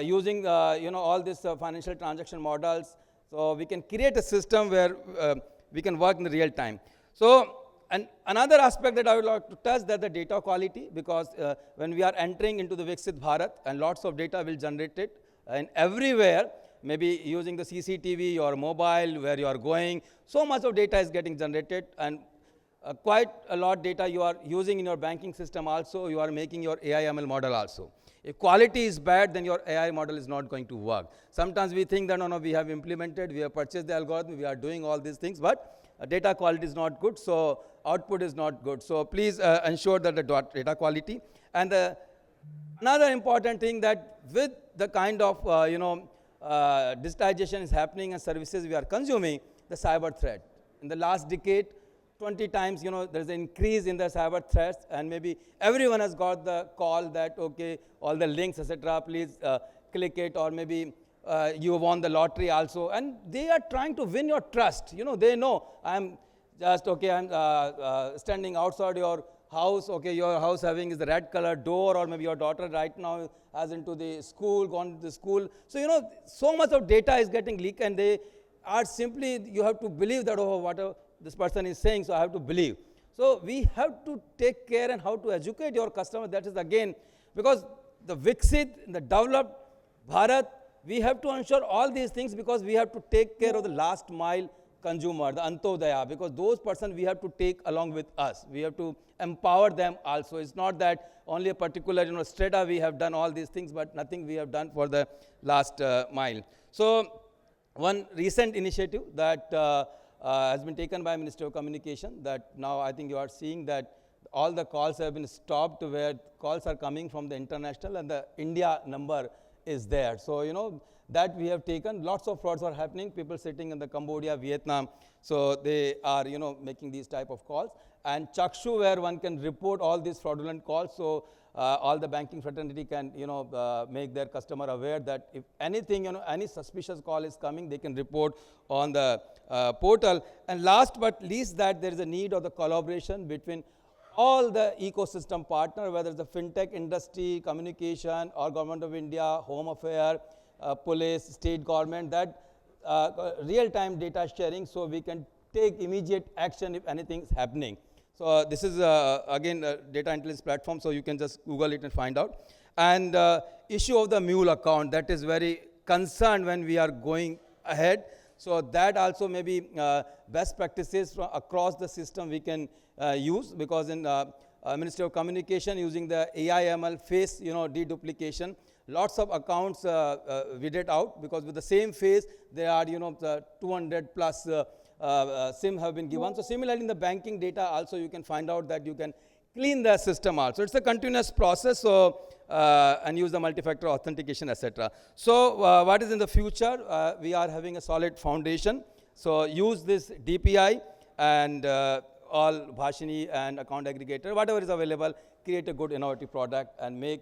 using all these financial transaction models. So we can create a system where we can work in the real time. So and another aspect that I would like to touch that the data quality, because when we are entering into the Viksit Bharat, and lots of data will generate it and everywhere, maybe using the CCTV or mobile where you are going, so much of data is getting generated, and quite a lot data you are using in your banking system also, you are making your AI ML model also. If quality is bad, then your AI model is not going to work. Sometimes we think that, no, we have implemented, we have purchased the algorithm, we are doing all these things, but data quality is not good, so output is not good. So please ensure that the data quality. And another important thing that with the kind of, digitization is happening and services we are consuming, the cyber threat. In the last decade, 20 times, there's an increase in the cyber threats, and maybe everyone has got the call that, okay, all the links, etc., please click it, or maybe you won the lottery also, and they are trying to win your trust. They know I'm just, okay, I'm standing outside your house, okay, your house having is the red color door, or maybe your daughter right now has into the school, gone to the school. So, so much of data is getting leaked, and they are simply, you have to believe that, oh, whatever this person is saying, so I have to believe. So we have to take care and how to educate your customer. That is again, because the Viksit, the developed Bharat, we have to ensure all these things, because we have to take care of the last mile consumer, the Antodaya, because those persons we have to take along with us. We have to empower them also. It's not that only a particular, strata we have done all these things, but nothing we have done for the last mile. So one recent initiative that has been taken by Ministry of Communication, that now I think you are seeing that all the calls have been stopped where calls are coming from the international and the India number is there. So, that we have taken. Lots of frauds are happening. People sitting in the Cambodia, Vietnam, so they are, making these type of calls. And Chakshu, where one can report all these fraudulent calls. So all the banking fraternity can, make their customer aware that if anything, any suspicious call is coming, they can report on the portal. And last but least, that there is a need of the collaboration between all the ecosystem partner, whether it's the fintech industry, communication, or Government of India, Home Affairs, police, state government, that real-time data sharing, so we can take immediate action if anything is happening. So this is again a data intelligence platform, so you can just Google it and find out. And issue of the mule account, that is very concerned when we are going ahead. So that also maybe best practices from across the system we can use, because in Ministry of Communication using the AI ML face deduplication, lots of accounts weeded out, because with the same face there are the 200 plus SIM have been given. So similarly in the banking data also you can find out that you can clean the system also. It's a continuous process, so and use the multi-factor authentication, etc. So what is in the future? We are having a solid foundation. So use this DPI and all Bhashini and account aggregator, whatever is available, create a good innovative product and make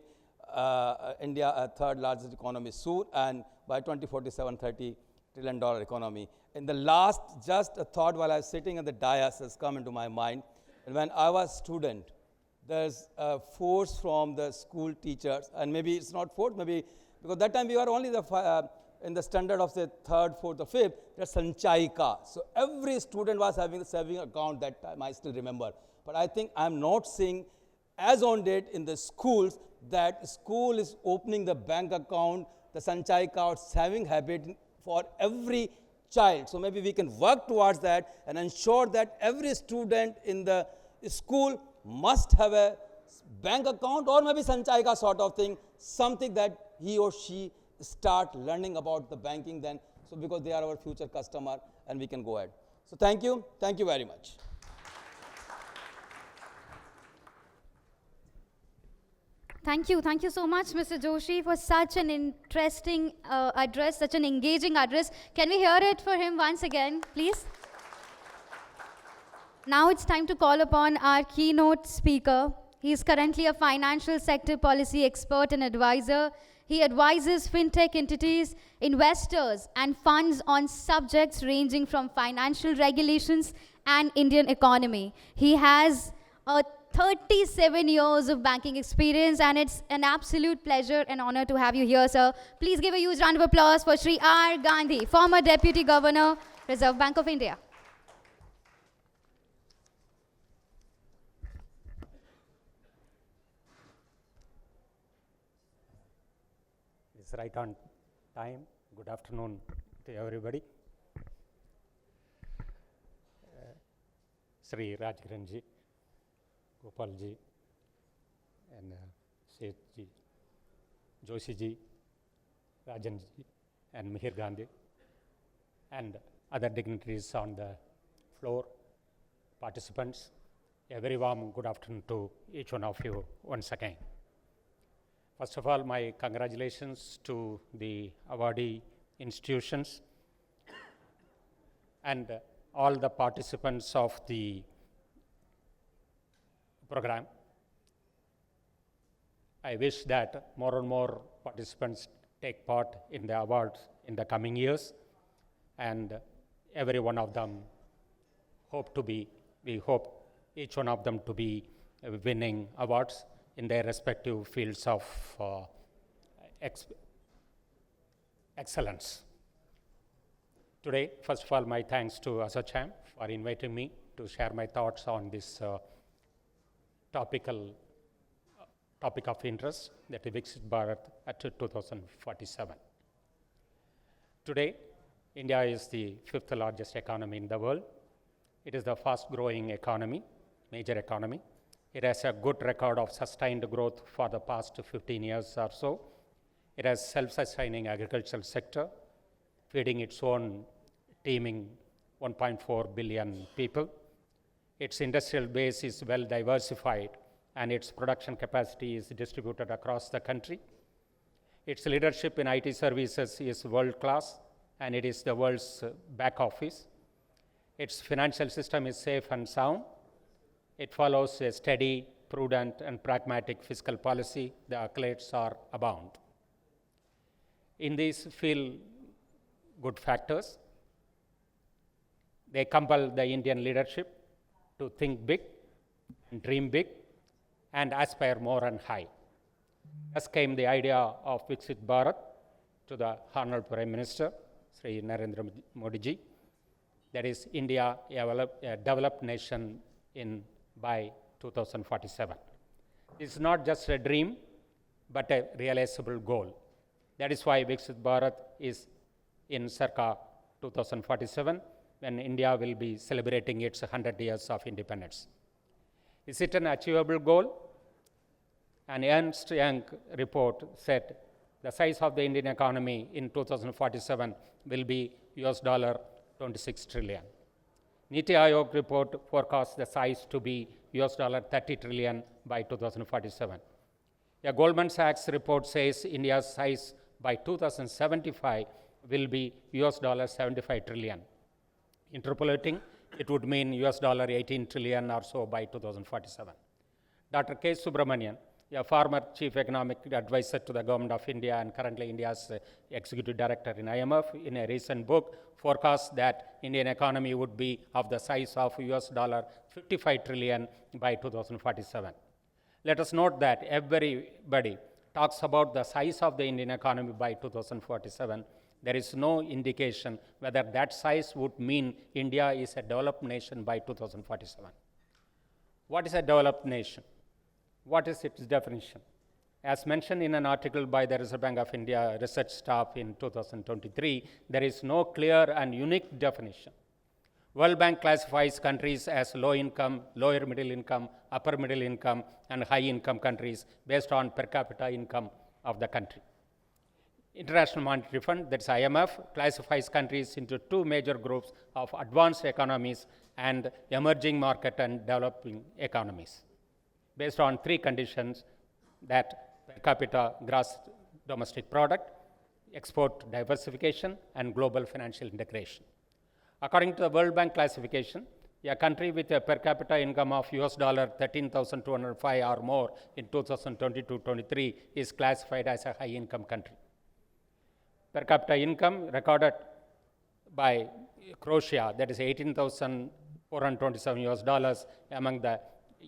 India a third largest economy soon, and by 2047-30 trillion economy. In the last, just a thought while I was sitting at the dais has come into my mind. And when I was student, there's a force from the school teachers, and maybe it's not force, maybe because that time we were only in the standard of say third, fourth, or fifth. That's Sanchayika. So every student was having a saving account that time. I still remember. But I think I'm not seeing as on date in the schools that school is opening the bank account, the Sanchayika or saving habit for every child. So maybe we can work towards that and ensure that every student in the school must have a bank account or maybe Sanchayika sort of thing, something that he or she start learning about the banking then, so because they are our future customer and we can go ahead. So thank you very much.
Thank you so much, Mr. Joshi, for such an interesting address, such an engaging address. Can we hear it for him once again, please? Now it's time to call upon our keynote speaker. He is currently a financial sector policy expert and advisor. He advises fintech entities, investors, and funds on subjects ranging from financial regulations and Indian economy. He has a 37 years of banking experience, and it's an absolute pleasure and honor to have you here, sir. Please give a huge round of applause for Shri R. Gandhi, former Deputy Governor, Reserve Bank of India.
It's right on time. Good afternoon to everybody. Sri Rajkiranji, Gopalji, and Sethji, Joshiji, Rajanji, and Mihir Gandhi, and other dignitaries on the floor, participants. A very warm good afternoon to each one of you once again. First of all, my congratulations to the awardee institutions and all the participants of the program. I wish that more and more participants take part in the awards in the coming years, and every one of them we hope each one of them to be winning awards in their respective fields of excellence. Today, first of all, my thanks to ASSOCHAM for inviting me to share my thoughts on this topic of interest, that is Viksit Bharat at 2047. Today, India is the fifth largest economy in the world. It is the fast growing economy, major economy. It has a good record of sustained growth for the past 15 years or so. It has self-sustaining agricultural sector, feeding its own teeming 1.4 billion people. Its industrial base is well diversified, and its production capacity is distributed across the country. Its leadership in IT services is world-class, and it is the world's back office. Its financial system is safe and sound. It follows a steady, prudent, and pragmatic fiscal policy. The accolades are abound. In these feel-good factors, they compel the Indian leadership to think big, and dream big, and aspire more and high. Thus came the idea of Viksit Bharat to the Honorable Prime Minister, Sri Narendra Modi ji, that is India, a developed nation by 2047. It's not just a dream, but a realizable goal. That is why Viksit Bharat is in circa 2047, when India will be celebrating its 100 years of independence. Is it an achievable goal? An Ernst & Young report said the size of the Indian economy in 2047 will be $26 trillion. Niti Aayog report forecasts the size to be $30 trillion by 2047. A Goldman Sachs report says India's size by 2075 will be $75 trillion. Interpolating, it would mean $18 trillion or so by 2047. Dr. K. Subramanian, a former chief economic advisor to the government of India and currently India's executive director in IMF, in a recent book, forecast that Indian economy would be of the size of US dollar 55 trillion by 2047. Let us note that everybody talks about the size of the Indian economy by 2047. There is no indication whether that size would mean India is a developed nation by 2047. What is a developed nation? What is its definition? As mentioned in an article by the Reserve Bank of India research staff in 2023, there is no clear and unique definition. World Bank classifies countries as low income, lower middle income, upper middle income, and high income countries based on per capita income of the country. International Monetary Fund, that's IMF, classifies countries into two major groups of advanced economies and emerging market and developing economies, based on three conditions: that per capita gross domestic product, export diversification, and global financial integration. According to the World Bank classification, a country with a per capita income of US dollar 13,205 or more in 2022-23 is classified as a high income country. Per capita income recorded by Croatia, that is 18,427 US dollars among the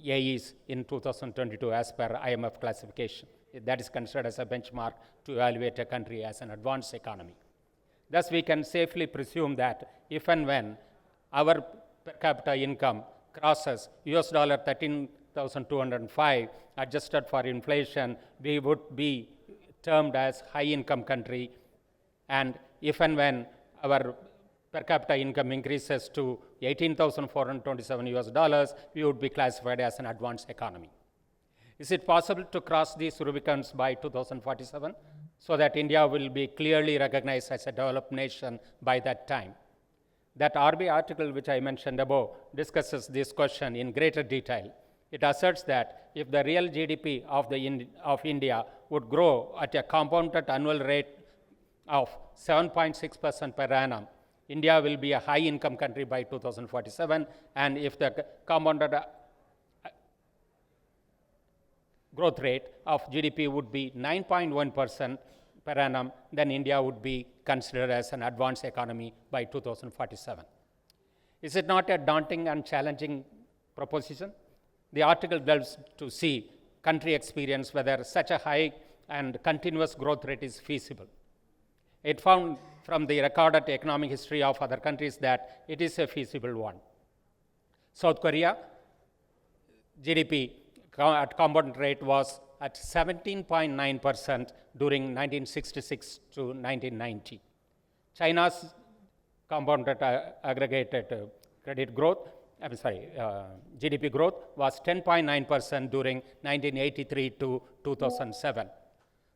AEs in 2022 as per IMF classification. That is considered as a benchmark to evaluate a country as an advanced economy. Thus, we can safely presume that if and when our per capita income crosses US dollar 13,205 adjusted for inflation, we would be termed as high income country. And if and when our per capita income increases to 18,427 US dollars, we would be classified as an advanced economy. Is it possible to cross these Rubicons by 2047 so that India will be clearly recognized as a developed nation by that time? That RBI article which I mentioned above discusses this question in greater detail. It asserts that if the real GDP of India would grow at a compounded annual rate of 7.6% per annum, India will be a high income country by 2047, and if the compounded growth rate of GDP would be 9.1% per annum, then India would be considered as an advanced economy by 2047. Is it not a daunting and challenging proposition? The article delves to see country experience whether such a high and continuous growth rate is feasible. It found from the recorded economic history of other countries that it is a feasible one. South Korea, GDP at compound rate was at 17.9% during 1966 to 1990. China's compounded aggregated credit growth, GDP growth was 10.9% during 1983 to 2007.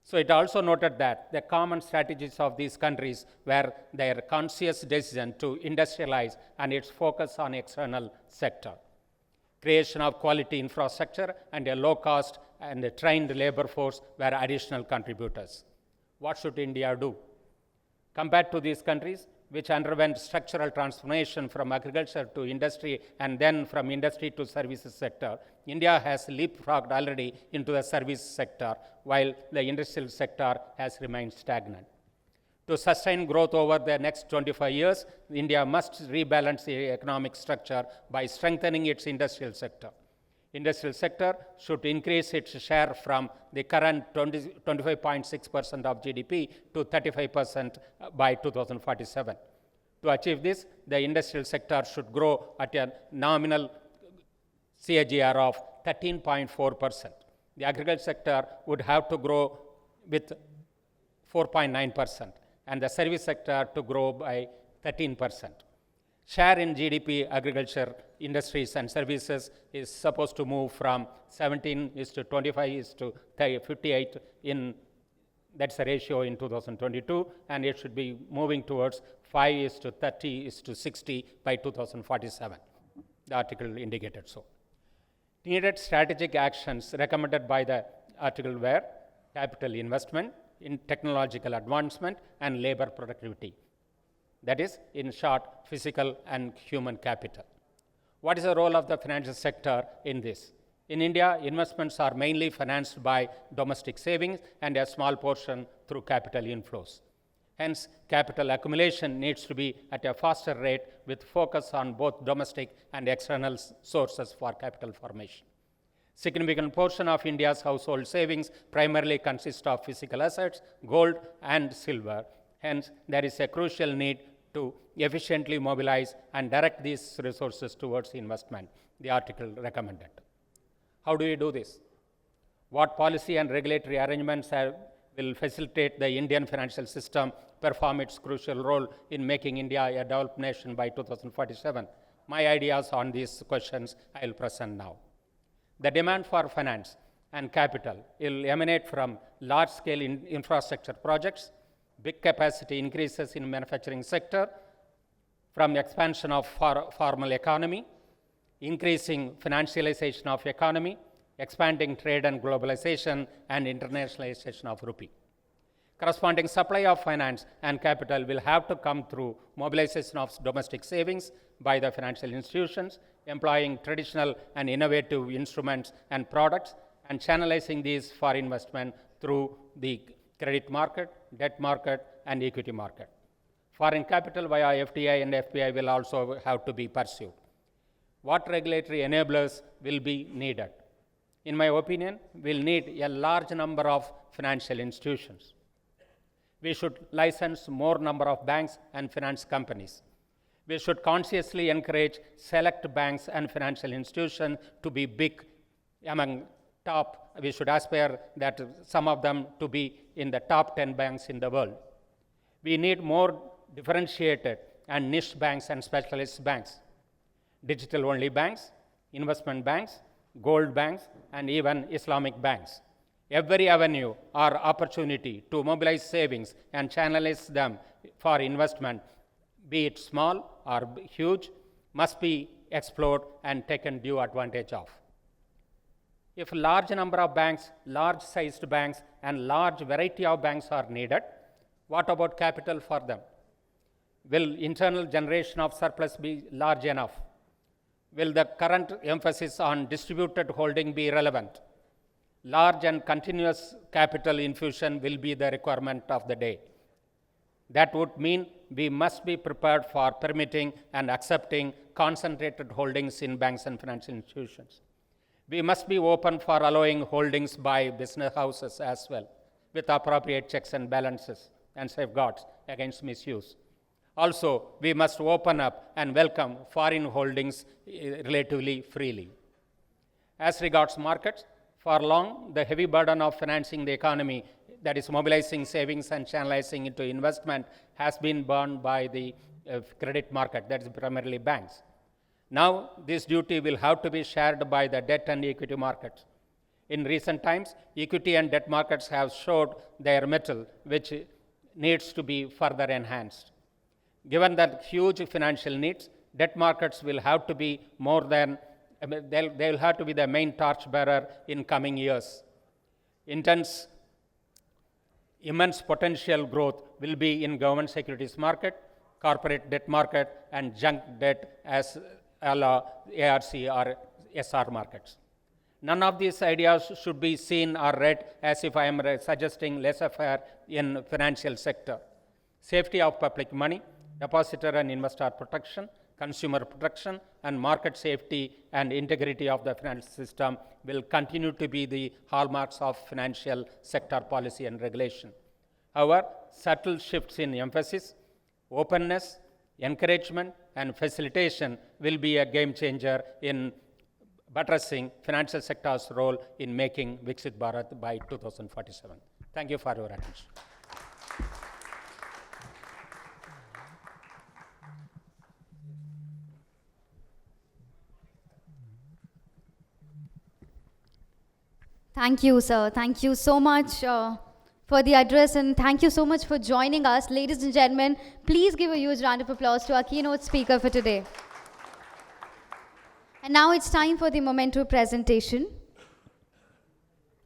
So it also noted that the common strategies of these countries were their conscious decision to industrialize and its focus on external sector. Creation of quality infrastructure and a low cost and a trained labor force were additional contributors. What should India do? Compared to these countries, which underwent structural transformation from agriculture to industry and then from industry to services sector, India has leapfrogged already into the service sector, while the industrial sector has remained stagnant. To sustain growth over the next 25 years, India must rebalance the economic structure by strengthening its industrial sector. Industrial sector should increase its share from the current 25.6% of GDP to 35% by 2047. To achieve this, the industrial sector should grow at a nominal CAGR of 13.4%. The agriculture sector would have to grow with 4.9%, and the service sector to grow by 13%. Share in GDP, agriculture, industries, and services is supposed to move from 17 is to 25 is to 58 in, that's the ratio in 2022, and it should be moving towards 5 is to 30 is to 60 by 2047. The article indicated so. Needed strategic actions recommended by the article were capital investment, in technological advancement, and labor productivity. That is, in short, physical and human capital. What is the role of the financial sector in this? In India, investments are mainly financed by domestic savings and a small portion through capital inflows. Hence, capital accumulation needs to be at a faster rate with focus on both domestic and external sources for capital formation. Significant portion of India's household savings primarily consist of physical assets, gold and silver. Hence, there is a crucial need to efficiently mobilize and direct these resources towards investment, the article recommended. How do we do this? What policy and regulatory arrangements will facilitate the Indian financial system perform its crucial role in making India a developed nation by 2047? My ideas on these questions I will present now. The demand for finance and capital will emanate from large-scale infrastructure projects, big capacity increases in manufacturing sector, from expansion of formal economy, increasing financialization of economy, expanding trade and globalization, and internationalization of rupee. Corresponding supply of finance and capital will have to come through mobilization of domestic savings by the financial institutions, employing traditional and innovative instruments and products, and channelizing these for investment through the credit market, debt market, and equity market. Foreign capital via FDI and FPI will also have to be pursued. What regulatory enablers will be needed? In my opinion, we'll need a large number of financial institutions. We should license more number of banks and finance companies. We should consciously encourage select banks and financial institutions to be big among top. We should aspire that some of them to be in the top 10 banks in the world. We need more differentiated and niche banks and specialist banks, digital-only banks, investment banks, gold banks, and even Islamic banks. Every avenue or opportunity to mobilize savings and channelize them for investment, be it small or huge, must be explored and taken due advantage of. If a large number of banks, large-sized banks, and large variety of banks are needed, what about capital for them? Will internal generation of surplus be large enough? Will the current emphasis on distributed holding be relevant? Large and continuous capital infusion will be the requirement of the day. That would mean we must be prepared for permitting and accepting concentrated holdings in banks and financial institutions. We must be open for allowing holdings by business houses as well, with appropriate checks and balances and safeguards against misuse. Also, we must open up and welcome foreign holdings relatively freely. As regards markets, for long, the heavy burden of financing the economy, that is mobilizing savings and channelizing into investment, has been borne by the credit market, that is primarily banks. Now, this duty will have to be shared by the debt and equity markets. In recent times, equity and debt markets have showed their mettle, which needs to be further enhanced. Given the huge financial needs, debt markets will have to be more than they will have to be the main torchbearer in coming years. Immense potential growth will be in government securities market, corporate debt market, and junk debt as ARC or SR markets. None of these ideas should be seen or read as if I am suggesting laissez-faire in financial sector. Safety of public money, depositor and investor protection, consumer protection, and market safety and integrity of the financial system will continue to be the hallmarks of financial sector policy and regulation. However, subtle shifts in emphasis, openness, encouragement, and facilitation will be a game changer in buttressing financial sector's role in making Viksit Bharat by 2047. Thank you for your attention.
Thank you, sir. Thank you so much for the address, and thank you so much for joining us. Ladies and gentlemen, please give a huge round of applause to our keynote speaker for today. And now it's time for the memento presentation.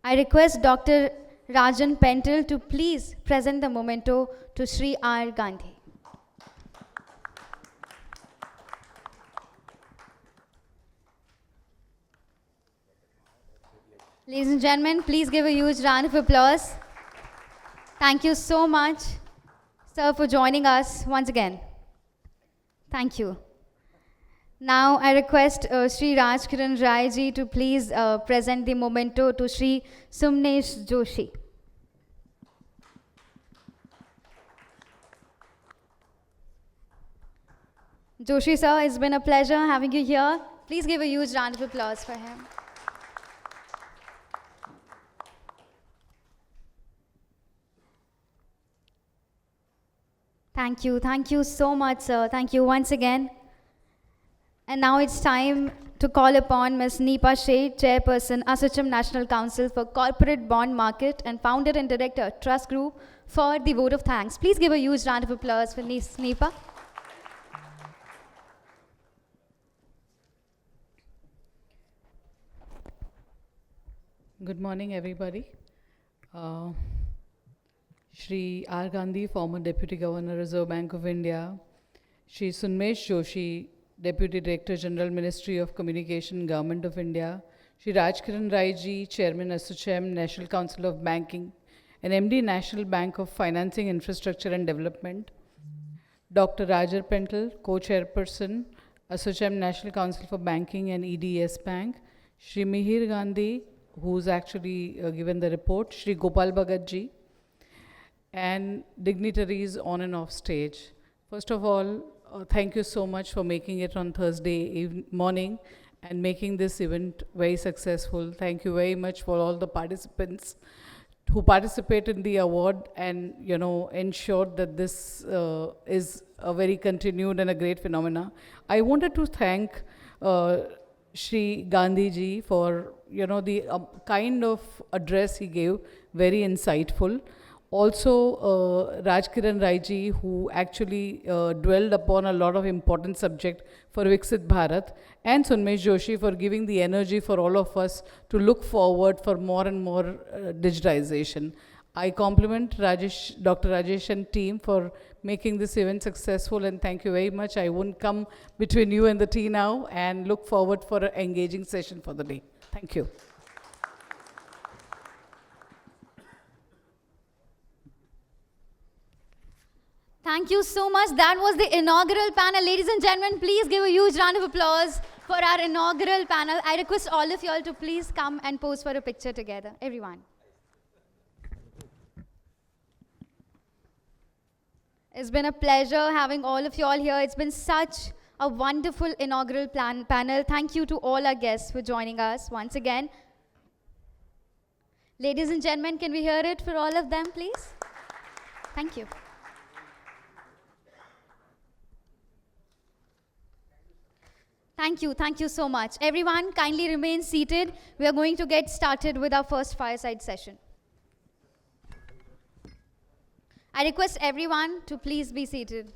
I request Dr. Rajan Pental to please present the memento to Sri R. Gandhi. Ladies and gentlemen, please give a huge round of applause. Thank you so much, sir, for joining us once again. Thank you. Now I request Sri Rajkiran Rai ji to please present the memento to Sri Sumnesh Joshi. Joshi sir, it's been a pleasure having you here. Please give a huge round of applause for him. Thank you so much, sir. Thank you once again. And now it's time to call upon Ms. Neepa Sheth, Chairperson, ASSOCHAM National Council for Corporate Bond Market and Founder and Director, Trust Group, for the vote of thanks. Please give a huge round of applause for Ms. Neepa.
Good morning, everybody. Shri R. Gandhi, former Deputy Governor, Reserve Bank of India. Shri Sunmesh Joshi, Deputy Director General, Ministry of Communication, Government of India. Shri Rajkiran Rai ji, Chairman, ASSOCHAM, National Council of Banking, and MD, National Bank of Financing, Infrastructure and Development. Dr. Rajar Pental, Co-Chairperson, ASSOCHAM, National Council for Banking and EDS Bank. Shri Mihir Gandhi, who's actually given the report, Shri Gopal Bhagat ji, and dignitaries on and off stage. First of all, thank you so much for making it on Thursday morning and making this event very successful. Thank you very much for all the participants who participated in the award and, you know, ensured that this is a very continued and a great phenomena. I wanted to thank Shri Gandhi ji for, you know, the kind of address he gave, very insightful. Also, Rajkiran Rai ji, who actually dwelled upon a lot of important subject for Viksit Bharat, and Sunmesh Joshi for giving the energy for all of us to look forward for more and more digitization. I compliment Dr. Rajesh and team for making this event successful, and thank you very much. I won't come between you and the tea now, and look forward for an engaging session for the day. Thank you.
Thank you so much. That was the inaugural panel. Ladies and gentlemen, please give a huge round of applause for our inaugural panel. I request all of you all to please come and pose for a picture together. Everyone. It's been a pleasure having all of you all here. It's been such a wonderful inaugural panel. Thank you to all our guests for joining us once again. Ladies and gentlemen, can we hear it for all of them, please? Thank you. Thank you so much. Everyone, kindly remain seated. We are going to get started with our first fireside session. I request everyone to please be seated.